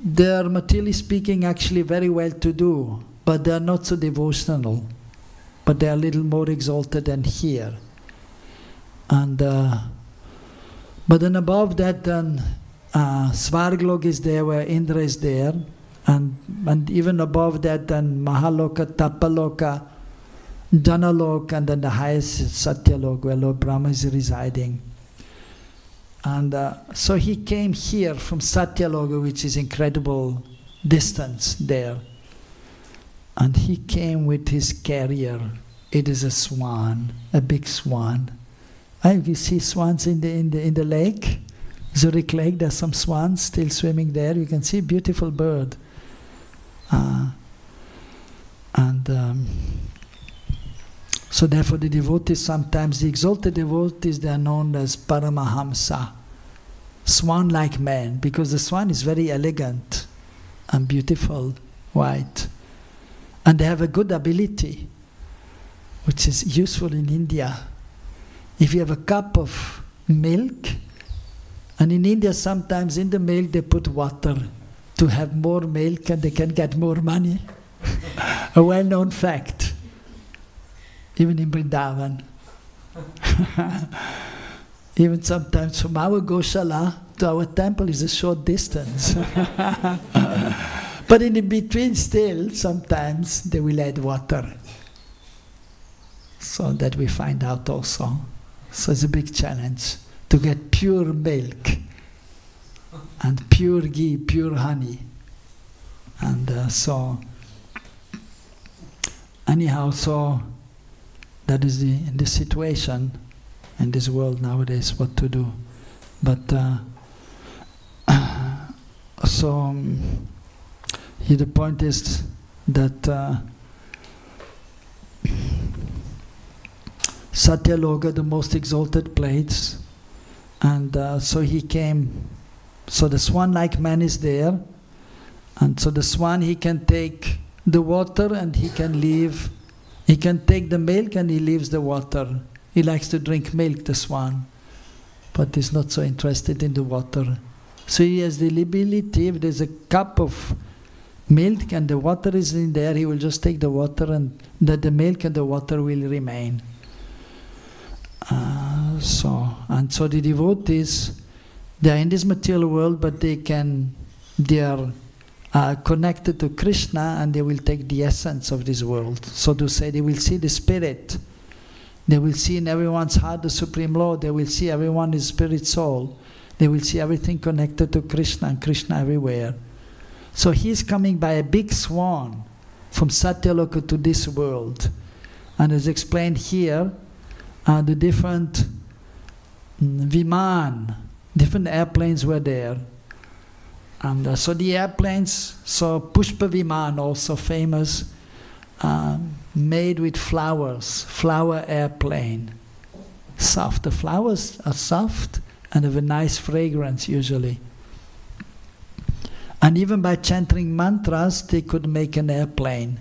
they are materially speaking actually very well to do, but they are not so devotional. But they are a little more exalted than here. And but then above that, then Svarglok is there, where Indra is there, and even above that, then Mahaloka, Tapaloka, Janalok, and then the highest Satyalok, where Lord Brahma is residing. And so he came here from Satyaloka, which is incredible distance there. And he came with his carrier. It is a swan, a big swan. You see swans in the lake, Zurich Lake. There's some swans still swimming there. You can see a beautiful bird. So therefore the devotees, sometimes the exalted devotees, they are known as Paramahamsa, swan-like men, because the swan is very elegant and beautiful, white. And they have a good ability, which is useful in India. If you have a cup of milk, and in India sometimes in the milk they put water to have more milk and they can get more money. A well-known fact, even in Vrindavan. Even sometimes from our Goshala to our temple is a short distance. But in the between still, sometimes they will add water. So that we find out also. So it's a big challenge to get pure milk and pure ghee, pure honey. And so, anyhow, so that is the situation in this world nowadays, what to do. But here the point is that Satyaloka, the most exalted place, and so he came, so the swan-like man is there, and so the swan, he can take the water and he can leave He can take the milk and he leaves the water. He likes to drink milk, the swan, but he's not so interested in the water. So he has the ability, if there's a cup of milk and the water is in there, he will just take the water and the milk and the water will remain. So the devotees, they are in this material world, but they are connected to Krishna, and they will take the essence of this world. So to say, they will see the spirit. They will see in everyone's heart the Supreme Lord. They will see everyone is spirit soul. They will see everything connected to Krishna and Krishna everywhere. So he is coming by a big swan from Satyaloka to this world. And as explained here, the different Viman, different airplanes were there. And so the airplanes, so Pushpa Viman, also famous, made with flowers, flower airplane. Soft, the flowers are soft and have a nice fragrance usually. And even by chanting mantras, they could make an airplane.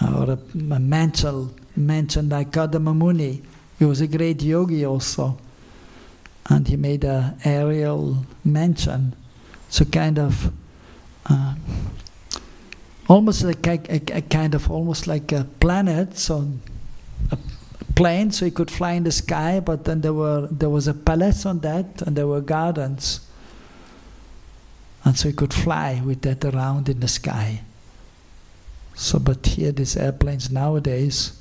Or a mansion like Kadama Muni. He was a great yogi also. And he made an aerial mansion. So kind of, almost like almost like a planet, so a plane, so he could fly in the sky, but then there was a palace on that, and there were gardens. And so he could fly with that around in the sky. So, but here these airplanes nowadays,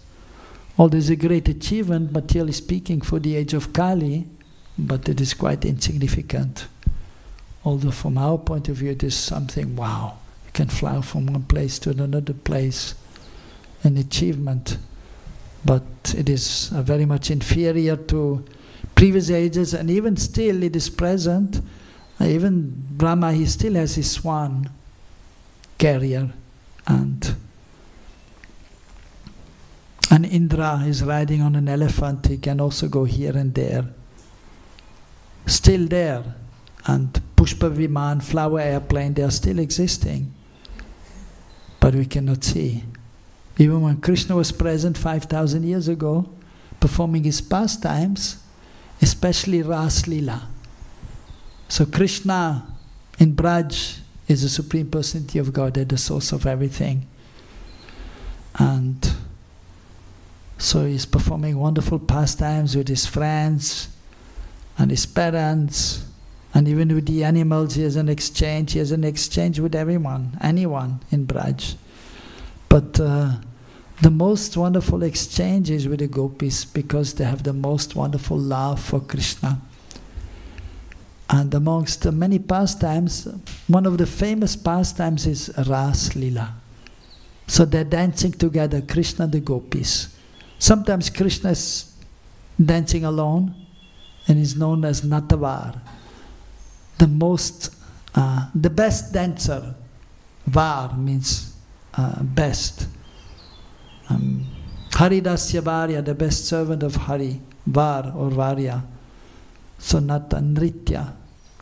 although it's a great achievement, materially speaking, for the age of Kali, but it is quite insignificant. Although from our point of view it is something, wow, you can fly from one place to another place, an achievement. But it is very much inferior to previous ages, and even still it is present. Even Brahma, he still has his swan carrier, and Indra is riding on an elephant. He can also go here and there. Still there. And Pushpa Viman, flower airplane, they are still existing. But we cannot see. Even when Krishna was present 5,000 years ago, performing his pastimes, especially Ras Lila. So Krishna in Braj is the Supreme Personality of Godhead, the source of everything. And so he's performing wonderful pastimes with his friends and his parents, and even with the animals. He has an exchange. He has an exchange with everyone, anyone in Braj. But the most wonderful exchange is with the gopis, because they have the most wonderful love for Krishna. And amongst the many pastimes, one of the famous pastimes is Ras Lila. So they're dancing together, Krishna and the gopis. Sometimes Krishna is dancing alone and is known as Natavar, the best dancer. Var means best. Haridasya Varya, the best servant of Hari, Var or Varya. So Nata, Nritya.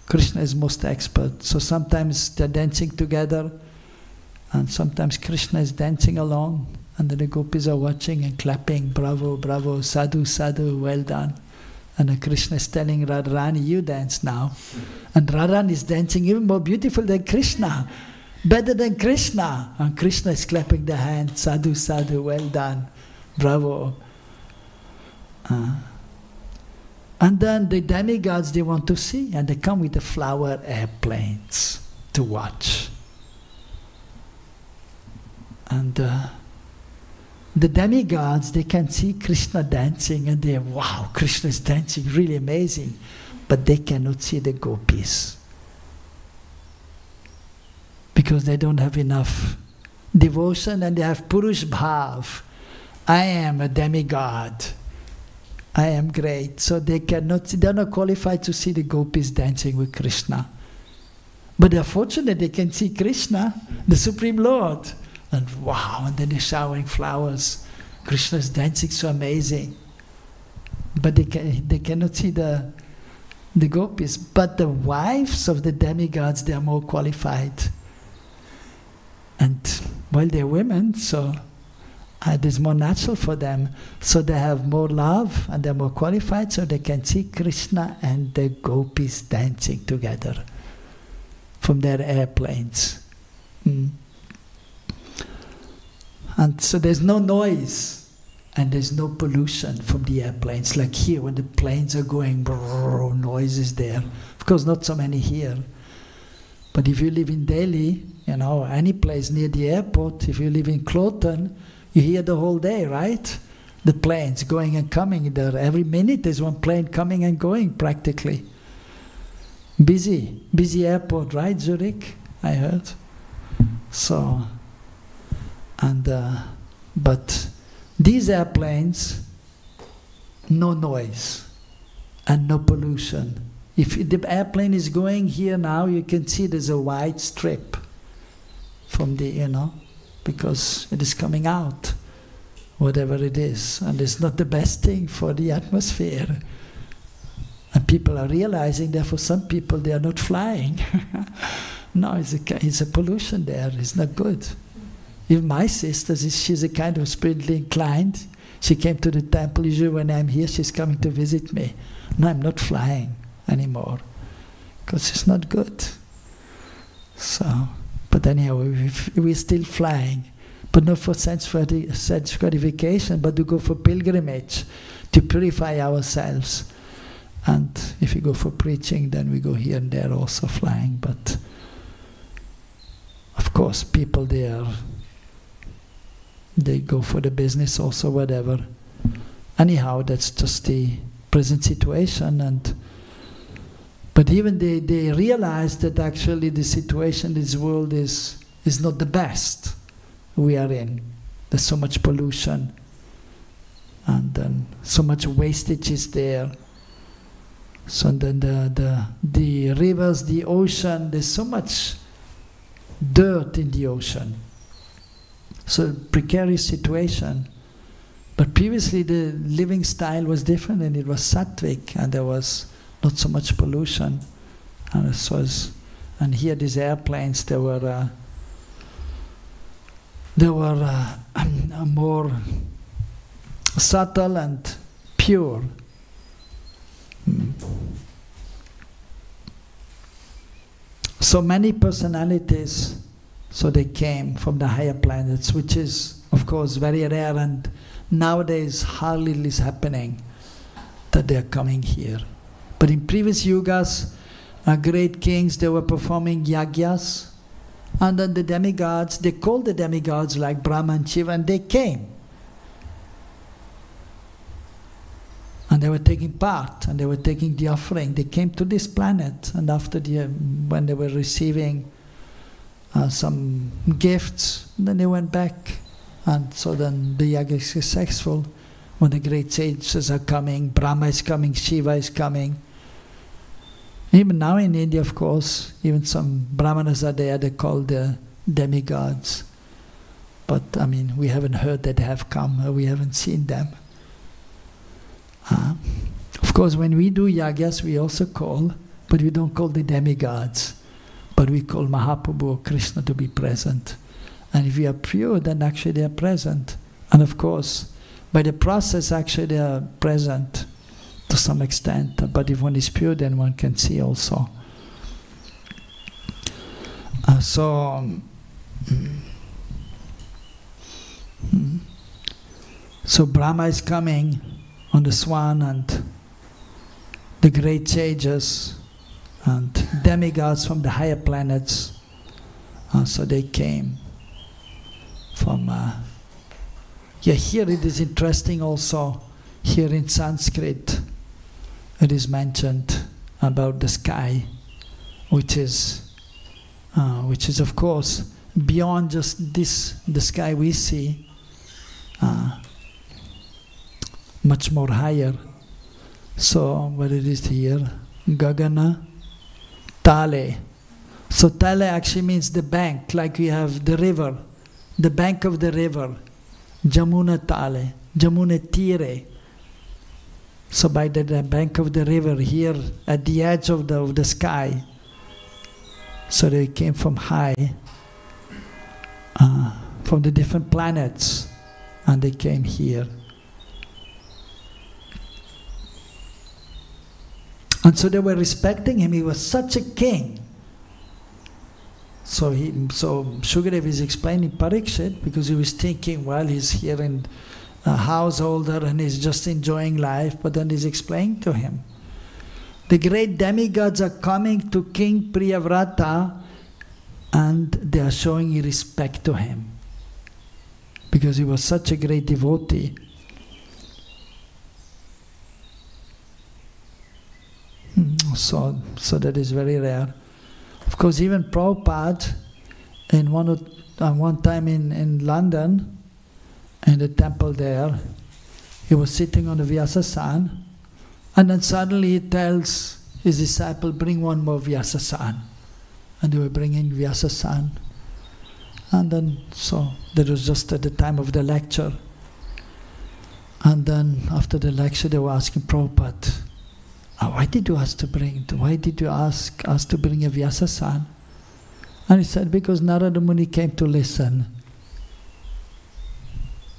Krishna is most expert. So sometimes they're dancing together, and sometimes Krishna is dancing alone, and then the gopis are watching and clapping, bravo, bravo, sadhu, sadhu, well done. And then Krishna is telling Radharani, you dance now. And Radharani is dancing even more beautiful than Krishna, better than Krishna. And Krishna is clapping the hands, sadhu, sadhu, well done, bravo. And then the demigods, they want to see, and they come with the flower airplanes to watch. And the demigods, they can see Krishna dancing, and they, wow, Krishna is dancing, really amazing. But they cannot see the gopis, because they don't have enough devotion, and they have Purush Bhav. I am a demigod. I am great. So they cannot see, they're not qualified to see the gopis dancing with Krishna. But they're fortunate they can see Krishna, the Supreme Lord. And wow, and then they're showering flowers. Krishna is dancing so amazing. But they cannot see the gopis. But the wives of the demigods, they are more qualified. And well, they're women, so it is more natural for them. So they have more love and they're more qualified, so they can see Krishna and the gopis dancing together from their airplanes. And so there's no noise and there's no pollution from the airplanes. Like here, when the planes are going, brrr, noise is there. Of course, not so many here. But if you live in Delhi, you know, any place near the airport, if you live in Cloton, you hear the whole day, right? The planes going and coming there. Every minute there's one plane coming and going practically. Busy airport, right, Zurich? I heard. So, and but these airplanes, no noise and no pollution. If the airplane is going here now, you can see there's a white strip from the, you know, because it is coming out, whatever it is. And it's not the best thing for the atmosphere. And people are realizing that for some people they are not flying. No, it's a pollution there, it's not good. Even my sister, she's a kind of spiritually inclined. She came to the temple, usually when I'm here she's coming to visit me. No, I'm not flying anymore, because it's not good. So, but anyhow, we're still flying, but not for sense gratification, but to go for pilgrimage, to purify ourselves. And if we go for preaching, then we go here and there also flying. But of course, people they go for the business also, whatever. Anyhow, that's just the present situation. But even they realize that actually the situation in this world is not the best we are in. There's so much pollution, and then so much wastage is there. So then the rivers, the ocean, there's so much dirt in the ocean. So precarious situation. But previously the living style was different, and it was sattvic, and there was not so much pollution. And here these airplanes, they were more subtle and pure. So many personalities, so they came from the higher planets, which is of course very rare, and nowadays hardly is happening that they are coming here. But in previous yugas, great kings, they were performing yagyas, and then the demigods, they called the demigods like Brahma and Shiva, and they came. And they were taking part, and they were taking the offering. They came to this planet, and after when they were receiving some gifts, then they went back. And so then the yaga is successful. When the great sages are coming, Brahma is coming, Shiva is coming. Even now in India, of course, even some brahmanas are there, they're called the demigods. But I mean, we haven't heard that they have come, or we haven't seen them. Of course, when we do yagas, we also call, but we don't call the demigods, but we call Mahaprabhu or Krishna to be present. And if we are pure, then actually they are present. And of course, by the process, actually they are present to some extent. But if one is pure, then one can see also. So Brahma is coming on the swan, and the great sages and demigods from the higher planets, so they came from here it is interesting also, here in Sanskrit it is mentioned about the sky, which is of course beyond just the sky we see, much more higher. So what it is here, Gagana Tale. So Tale actually means the bank, like we have the river, the bank of the river, Jamuna Tale, Jamuna Tire. So by the bank of the river here, at the edge of the sky. So they came from high, from the different planets, and they came here. And so they were respecting him. He was such a king. So Shukadev is explaining Parikshit, because he was thinking, well, he's here in a householder and he's just enjoying life, but then he's explaining to him, the great demigods are coming to King Priyavrata and they are showing respect to him, because he was such a great devotee. So that is very rare. Of course, even Prabhupada, in one time in London, in the temple there, he was sitting on the Vyasasan, and then suddenly he tells his disciple, bring one more Vyasasan. And they were bringing Vyasasan. And then, so that was just at the time of the lecture. And then after the lecture, they were asking Prabhupada, why did you ask us to bring a Vyasasan? And he said, because Narada Muni came to listen.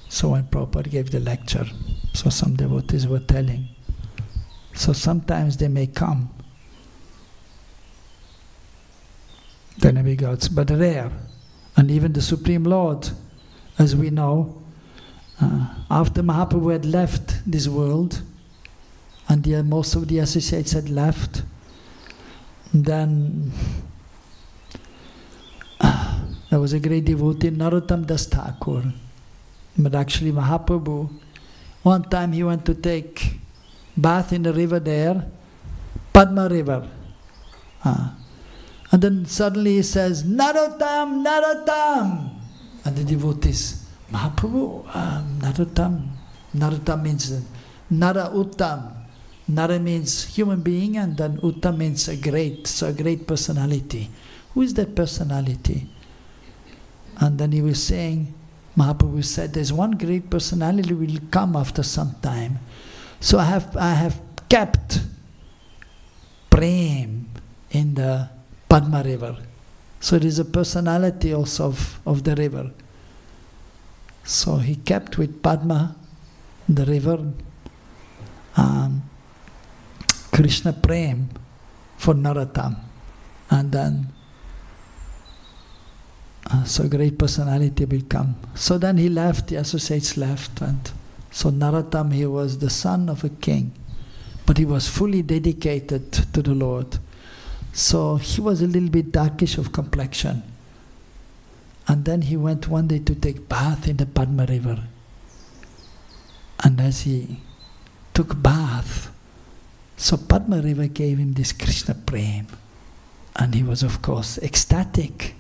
So when Prabhupada gave the lecture, so some devotees were telling, so sometimes they may come, the demigods, but rare. And even the Supreme Lord, as we know, after Mahaprabhu had left this world, and most of the associates had left, then there was a great devotee, Narottam Das Thakur. But actually Mahaprabhu, one time he went to take bath in the river there, Padma river. And then suddenly he says, Narottam, Narottam! And the devotees, Mahaprabhu, Narottam. Narottam means Nara Uttam. Nara means human being, and then Uttam means a great personality. Who is that personality? And then he was saying, Mahaprabhu said, there's one great personality will come after some time. So I have kept Prem in the Padma river. So it is a personality also of the river. So he kept with Padma, the river, Krishna Prem for Narottam. And then so great personality will come. So then he left, the associates left, and so Narottam, he was the son of a king, but he was fully dedicated to the Lord. So he was a little bit darkish of complexion. And then he went one day to take bath in the Padma river. And as he took bath, so Padma river gave him this Krishna Prem. And he was, of course, ecstatic.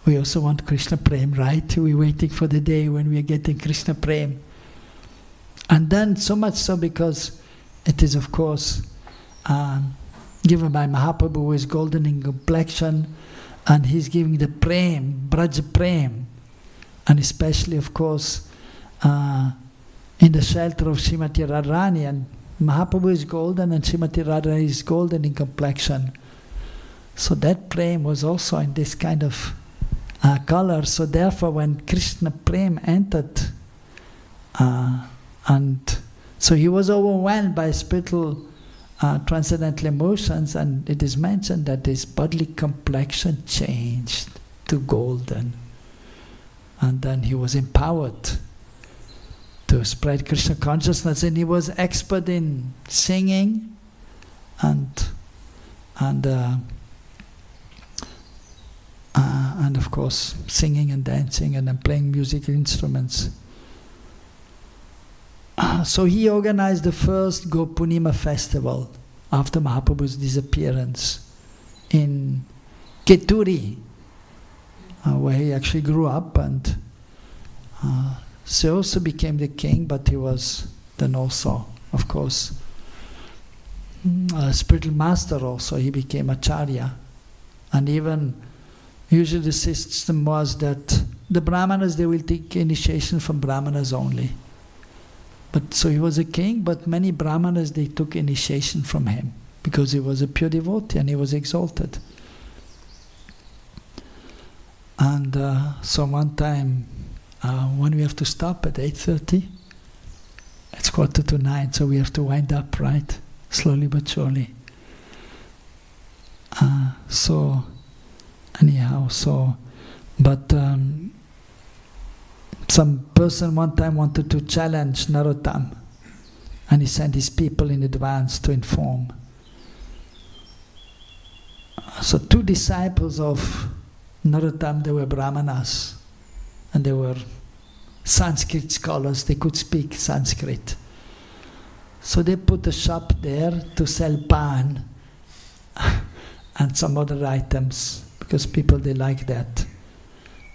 We also want Krishna Prem, right? We're waiting for the day when we are getting Krishna Prem. And then so much so because it is, of course, given by Mahaprabhu, who is golden in complexion, and he's giving the Prem, Braj Prem. And especially, of course, in the shelter of Srimati Radharani, and Mahaprabhu is golden and Srimati Radharani is golden in complexion. So that Prem was also in this kind of color. So therefore when Krishna Prem entered, and so he was overwhelmed by spiritual transcendental emotions, and it is mentioned that his bodily complexion changed to golden. And then he was empowered to spread Krishna consciousness, and he was expert in singing and of course singing and dancing and then playing musical instruments. So he organized the first Gopurnima festival after Mahaprabhu's disappearance in Keturi, where he actually grew up, and so also became the king, but he was then also, of course, a spiritual master also. He became Acharya. And even usually the system was that the Brahmanas, they will take initiation from Brahmanas only. But so he was a king, but many Brahmanas, they took initiation from him because he was a pure devotee and he was exalted. And so one time when we have to stop at 8:30? It's 8:45, so we have to wind up, right? Slowly but surely. So, anyhow, but some person one time wanted to challenge Narottam, and he sent his people in advance to inform. So 2 disciples of Narottam, they were Brahmanas, and they were Sanskrit scholars, they could speak Sanskrit. So they put a shop there to sell pan and some other items, because people, they like that.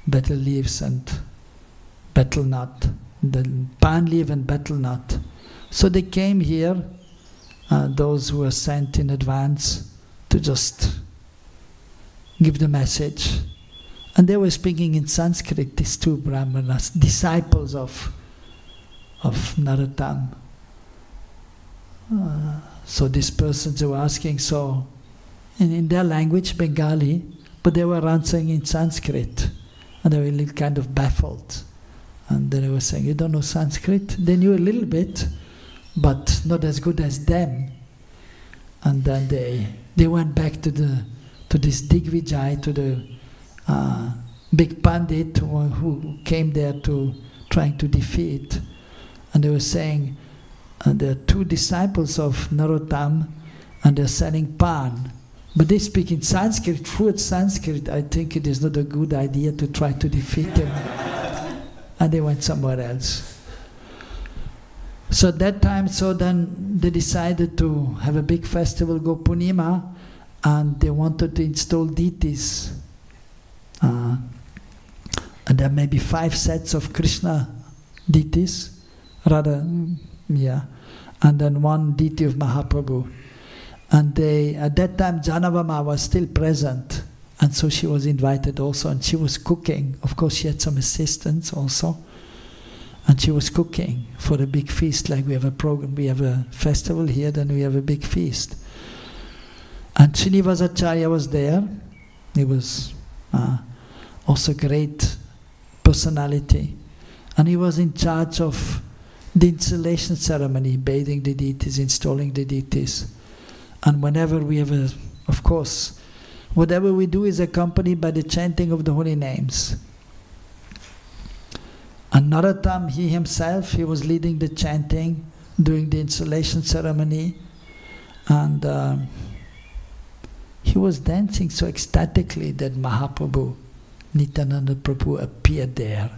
Betel leaves and betel nut, the pan leaf and betel nut. So they came here, those who were sent in advance, to just give the message. And they were speaking in Sanskrit, these 2 Brahmanas, disciples of Narottam. So these persons were asking, so in their language, Bengali, but they were answering in Sanskrit. And they were a little kind of baffled. And then they were saying, you don't know Sanskrit? They knew a little bit, but not as good as them. And then they went back to this Digvijay, to the big Pandit who came there to trying to defeat. And they were saying, there are 2 disciples of Narottam, and they're selling pan. But they speak in Sanskrit, fluent Sanskrit. I think it is not a good idea to try to defeat them. And they went somewhere else. So at that time, then they decided to have a big festival, Gopunima, and they wanted to install deities. And there may be 5 sets of Krishna deities, rather, yeah, and then 1 deity of Mahaprabhu. And at that time, Janavama was still present, and so she was invited also, and she was cooking. Of course, she had some assistants also, and she was cooking for a big feast. Like we have a program, we have a festival here, then we have a big feast. And Srinivasacharya was there. He was also great personality, and he was in charge of the installation ceremony, bathing the deities, installing the deities. And whenever we have of course, whatever we do is accompanied by the chanting of the holy names. And Narottam, he himself, he was leading the chanting during the installation ceremony, and he was dancing so ecstatically that Mahaprabhu, Nityananda Prabhu, appeared there.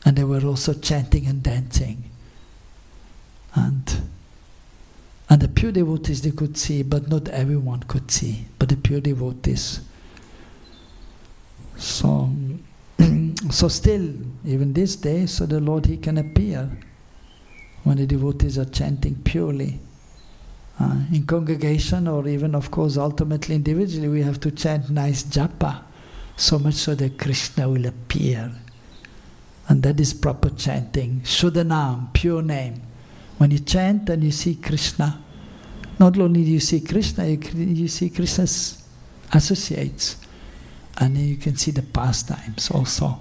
And they were also chanting and dancing. And the pure devotees, they could see, but not everyone could see, but the pure devotees. So still, even this day, so the Lord, He can appear when the devotees are chanting purely. In congregation, or even, of course, ultimately individually, we have to chant nice japa, so much so that Krishna will appear. And that is proper chanting. Shuddhanam, pure name. When you chant and you see Krishna, not only do you see Krishna, you see Krishna's associates. And you can see the pastimes also.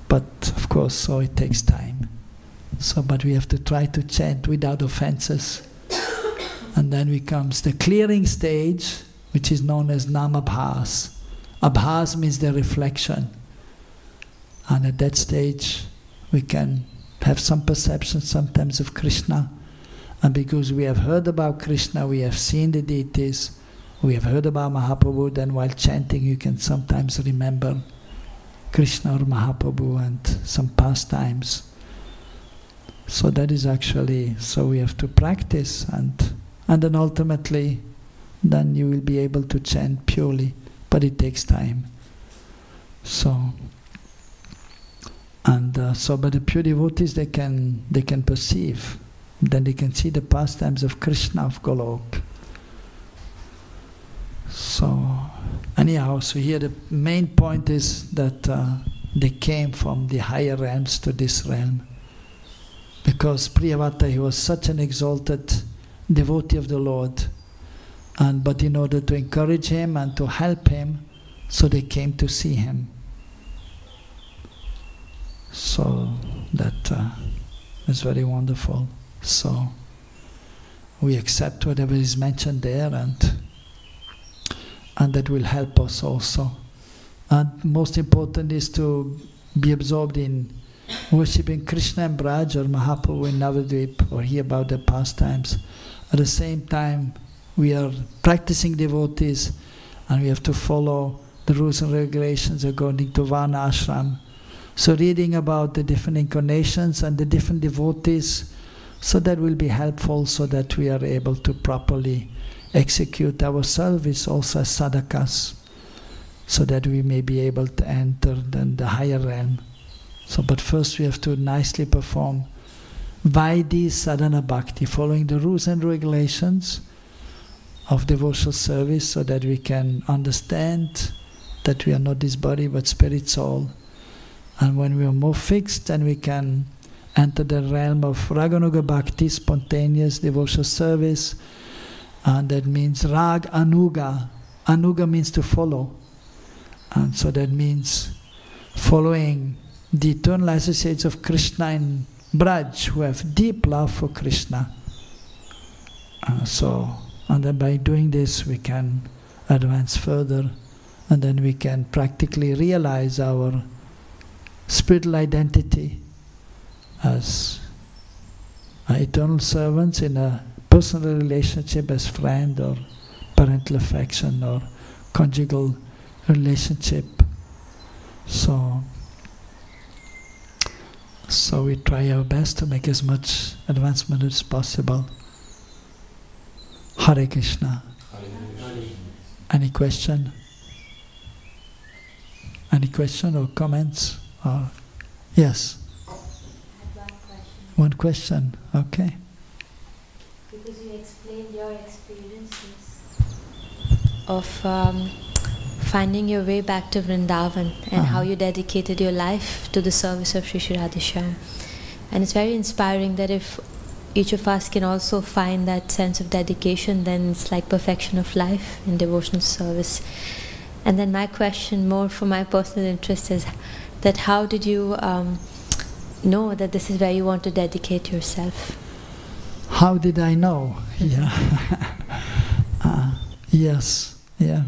But of course, so it takes time. So, but we have to try to chant without offenses. And then comes the clearing stage, which is known as namabhas. Abhas means the reflection. And at that stage, we can have some perception sometimes of Krishna. And because we have heard about Krishna, we have seen the deities, we have heard about Mahaprabhu, then while chanting you can sometimes remember Krishna or Mahaprabhu and some pastimes. So that is actually, so we have to practice, and then ultimately, then you will be able to chant purely, but it takes time. So, but the pure devotees, they can perceive, then they can see the pastimes of Krishna of Golok. So, anyhow, so here the main point is that they came from the higher realms to this realm. Because Priyavata, he was such an exalted devotee of the Lord, but in order to encourage him and to help him, so they came to see him. So that is very wonderful. So we accept whatever is mentioned there, and that will help us also. And most important is to be absorbed in worshipping Krishna and Braj or Mahaprabhu in Navadvip, or hear about their pastimes. At the same time, we are practicing devotees, and we have to follow the rules and regulations according to Varna Ashram. So reading about the different incarnations and the different devotees, so that will be helpful, so that we are able to properly execute our service also as sadhakas, so that we may be able to enter the higher realm. So, but first we have to nicely perform Vaidhi Sadhana Bhakti, following the rules and regulations of devotional service, so that we can understand that we are not this body but spirit soul. And when we are more fixed, then we can enter the realm of Raganuga Bhakti, spontaneous devotional service. And that means Rag Anuga. Anuga means to follow. And so that means following the eternal associates of Krishna and Braj, who have deep love for Krishna. And then by doing this we can advance further, and then we can practically realize our spiritual identity as eternal servants in a personal relationship as friend or parental affection or conjugal relationship. So we try our best to make as much advancement as possible. Hare Krishna. Any question? Any question or comments? Or yes? I have one question. Okay. Because you explained your experiences of finding your way back to Vrindavan, and how you dedicated your life to the service of Sri Sri Radhesham. And it's very inspiring that if each of us can also find that sense of dedication, then it's like perfection of life in devotional service. And then my question, more for my personal interest, is that how did you know that this is where you want to dedicate yourself? How did I know? Yeah. Yes. Yeah.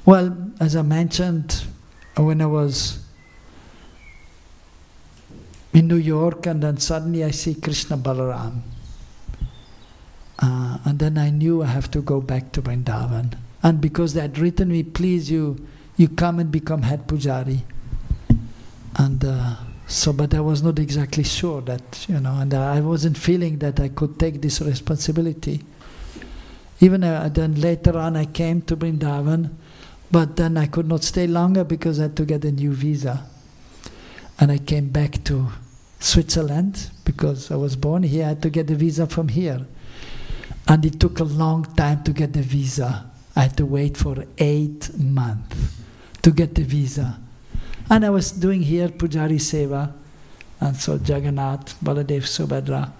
Well, as I mentioned, when I was in New York, and then suddenly I see Krishna Balaram. And then I knew I have to go back to Vrindavan. And because they had written me, please you come and become head pujari. And but I was not exactly sure that, and I wasn't feeling that I could take this responsibility. Even then later on I came to Vrindavan, but then I could not stay longer because I had to get a new visa. And I came back to Switzerland because I was born here. I had to get the visa from here. And it took a long time to get the visa. I had to wait for 8 months to get the visa. And I was doing here Pujari Seva, and so Jagannath, Baladev, Subhadra.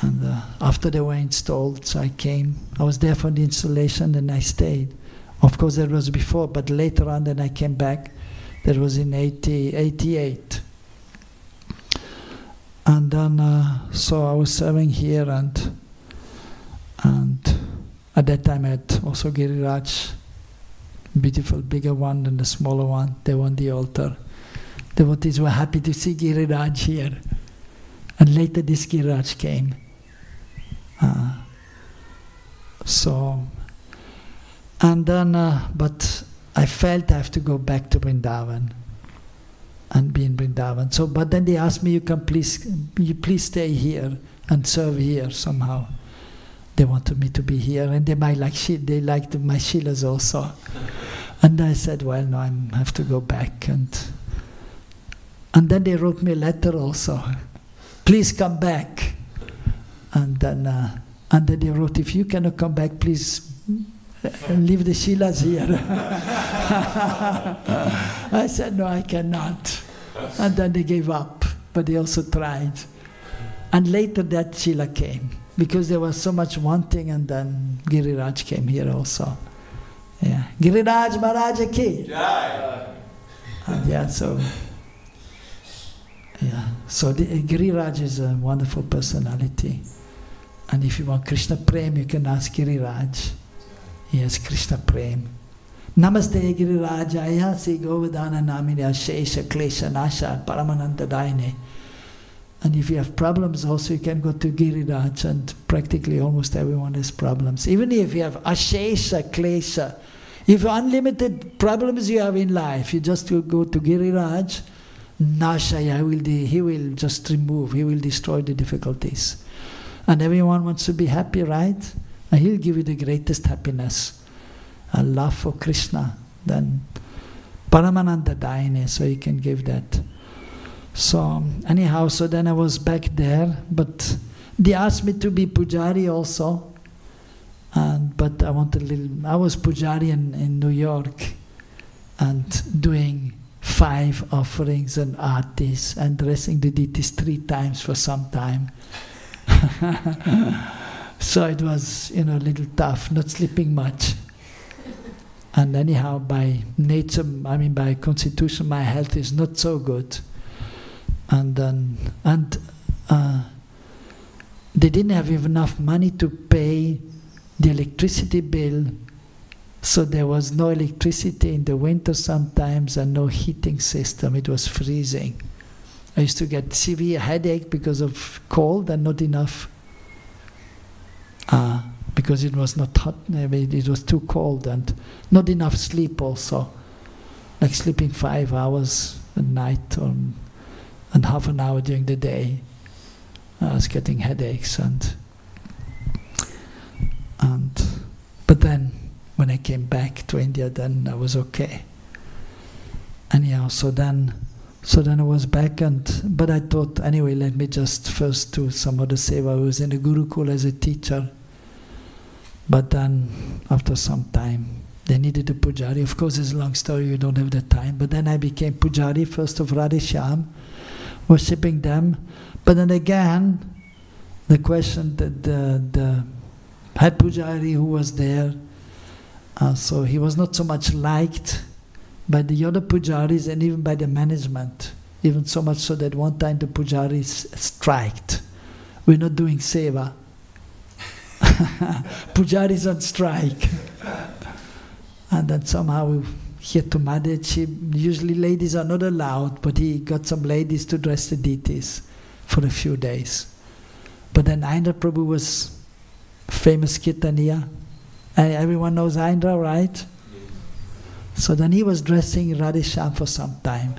And after they were installed, so I came. I was there for the installation and I stayed. Of course that was before, but later on then I came back. That was in 88. And then, so I was serving here, and at that time I had also Giriraj, beautiful bigger one than the smaller one. They were on the altar. Devotees were happy to see Giriraj here. And later this Giriraj came. And then, but I felt I have to go back to Vrindavan and be in Vrindavan. So, but then they asked me, you please stay here and serve here somehow. They wanted me to be here, and they liked my Shilas also. And I said, well, no, I have to go back. And then they wrote me a letter also. Please come back. And then they wrote, if you cannot come back, please leave the Shilas here. I said, no, I cannot. And then they gave up, but they also tried. And later that Shila came, because there was so much wanting, and then Giriraj came here also. Yeah. Giriraj Maharaj ki. And yeah, so Yeah. So the Giriraj is a wonderful personality. And if you want Krishna Prem, you can ask Giriraj. He has Krishna Prem. Namaste Girirajaya Sri Govardhana Namini Ashesha Klesha Nasha Paramananda Daine. And if you have problems also, you can go to Giriraj, and practically almost everyone has problems. Even if you have Ashesha Klesha, if unlimited problems you have in life, you just go to Giriraj, Nashaya, he will just remove, he will destroy the difficulties. And everyone wants to be happy, right? And he'll give you the greatest happiness. A love for Krishna, then Paramananda Daine, so you can give that. So anyhow, so then I was back there, but they asked me to be Pujari also. But I was Pujari in New York and doing 5 offerings and artis and dressing the deities 3 times for some time. So it was, a little tough, not sleeping much. And anyhow, by nature, by constitution, my health is not so good. And they didn't have enough money to pay the electricity bill, so there was no electricity in the winter sometimes and no heating system. It was freezing. I used to get severe headache because of cold and not enough, because it was not hot, it was too cold, and not enough sleep also, like sleeping 5 hours a night and half an hour during the day. I was getting headaches but then when I came back to India, then I was okay. Anyhow, so then I was back, but I thought, anyway, let me just first do some other seva. I was in the Gurukul as a teacher, but then after some time they needed a pujari. Of course, it's a long story, we don't have the time, but then I became pujari first of Radheshyam, worshipping them. But then again, the question that the head pujari who was there, so he was not so much liked by the other pujaris and even by the management. Even so much so that one time the pujaris striked. We're not doing seva. Pujaris on strike. And then somehow he had to manage. Usually ladies are not allowed, but he got some ladies to dress the deities for a few days. But then Indra Prabhu was famous Kirtaniya. Everyone knows Indra, right? So then he was dressing Radheshyam for some time.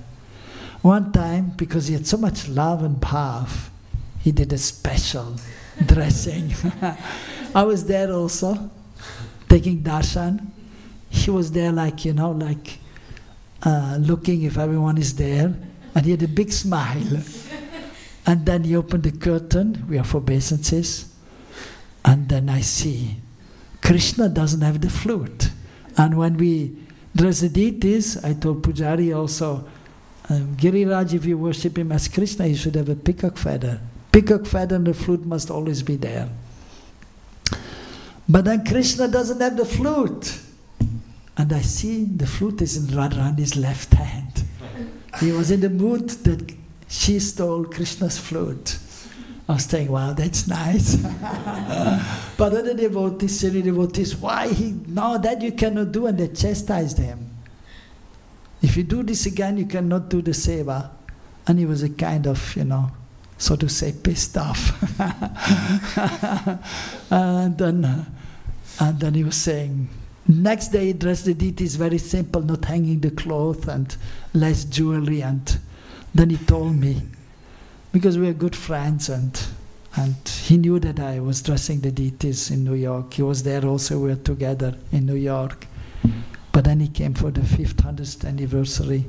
One time, because he had so much love and bhav, he did a special dressing. I was there also, taking darshan. He was there looking if everyone is there, and he had a big smile. And then he opened the curtain, we are for obeisances, and then I see Krishna doesn't have the flute. And when we dress the deities, I told Pujari also, Giriraj, if you worship him as Krishna, you should have a peacock feather. Peacock feather and the flute must always be there. But then Krishna doesn't have the flute. And I see the flute is in Radharani's left hand. He was in the mood that she stole Krishna's flute. I was saying, wow, that's nice. But other devotees, silly devotees, no, that you cannot do, and they chastised him. If you do this again, you cannot do the seva. And he was a kind of, so to say, pissed off. and then he was saying, next day he dressed the deities very simple, not hanging the cloth and less jewelry. And then he told me, because we are good friends, and he knew that I was dressing the deities in New York. He was there also, we were together in New York. But then he came for the 500th anniversary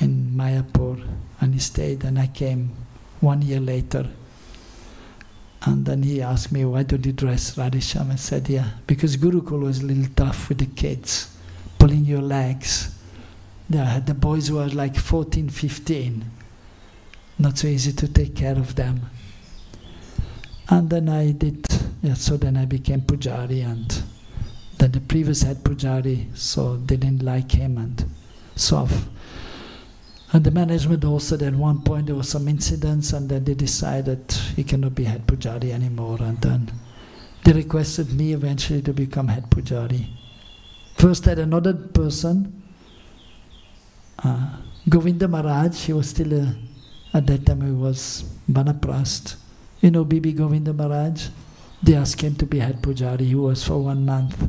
in Mayapur, and he stayed, and I came 1 year later. And then he asked me, why don't you dress Radheshyam? I said, yeah, because Gurukul was a little tough with the kids, pulling your legs. They had the boys who were like 14, 15. Not so easy to take care of them. And then I did, so then I became Pujari, and then the previous head Pujari, so they didn't like him, and so And the management also, at one point there was some incidents, and then they decided he cannot be head pujari anymore, and then they requested me eventually to become head pujari. First had another person, Govinda Maharaj. He was still at that time he was Banaprast. You know Bibi Govinda Maharaj? They asked him to be head pujari. He was for 1 month.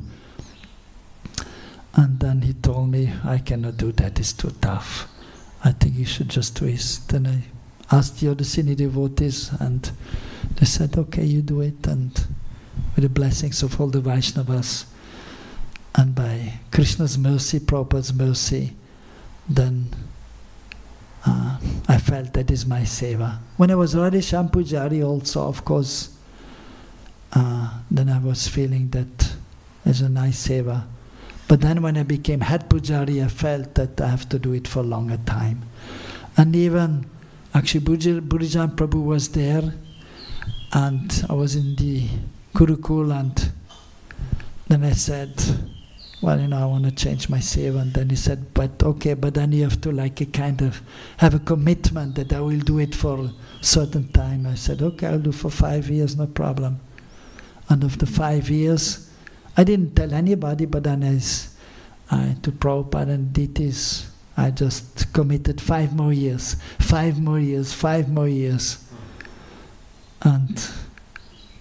And then he told me, I cannot do that, it's too tough. I think you should just do it. Then I asked the other senior devotees, and they said, okay, you do it. And with the blessings of all the Vaishnavas, and by Krishna's mercy, Prabhupada's mercy, then I felt that is my seva. When I was already Sham Pujari also, of course, then I was feeling that there's a nice seva. But then when I became head pujari, I felt that I have to do it for a longer time. And even, actually, Burijan Prabhu was there, and I was in the Gurukul, and then I said, well, you know, I want to change my seva. And then he said, but okay, but then you have to like a kind of have a commitment that I will do it for a certain time. I said, okay, I'll do for 5 years, no problem. And after 5 years, I didn't tell anybody, but then to Prabhupada and Ditis, I just committed 5 more years, 5 more years, 5 more years. And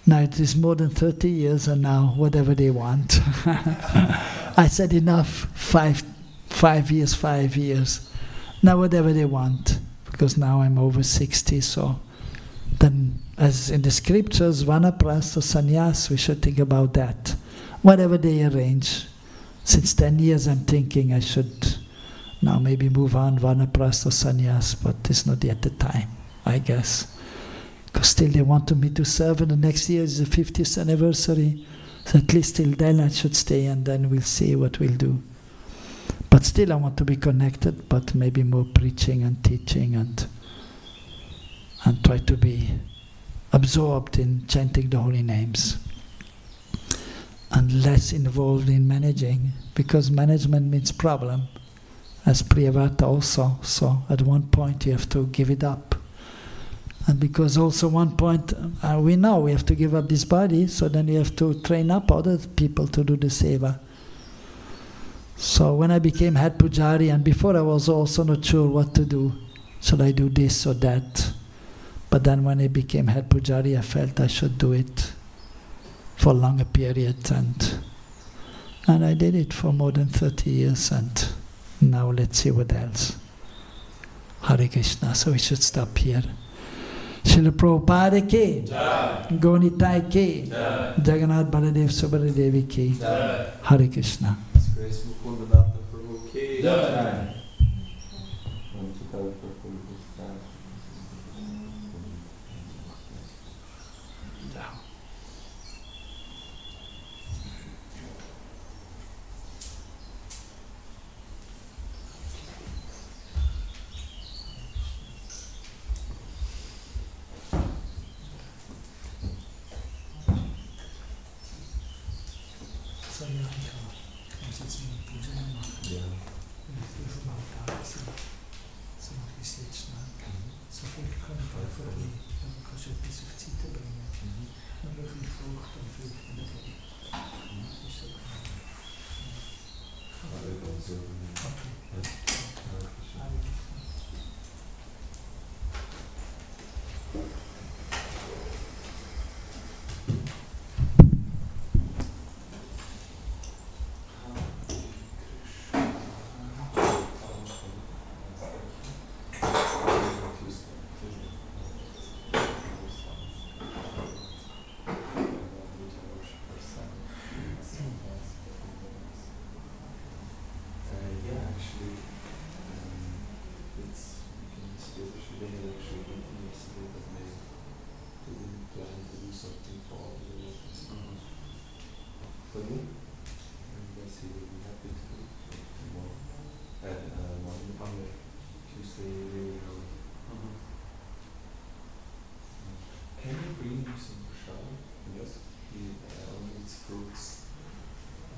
now it is more than 30 years, and now whatever they want. I said enough, 5 years, 5 years. Now whatever they want, because now I'm over 60, so then as in the scriptures, vanaprastha, sannyas, we should think about that. Whatever they arrange. Since 10 years I'm thinking I should now maybe move on, vanaprastha, sannyas, but it's not yet the time, I guess. Because still they want me to serve, and the next year is the 50th anniversary. So at least till then I should stay, and then we'll see what we'll do. But still I want to be connected, but maybe more preaching and teaching, and try to be absorbed in chanting the holy names. And less involved in managing, because management means problem, as Priyavata also. So at one point you have to give it up. And because also one point, we know we have to give up this body, so then you have to train up other people to do the seva. So when I became head pujari, and before I was also not sure what to do, should I do this or that? But then when I became head pujari, I felt I should do it for a longer period, and I did it for more than 30 years, and now let's see what else. Hare Krishna. So we should stop here. Srila Prabhupada ki, Gonitai ki, Jagannath Baladev Subhara Devi ki, Hare Krishna. Grace Mukunda Datta Prabhu ki. Yes, he only eats fruits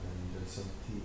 and some tea.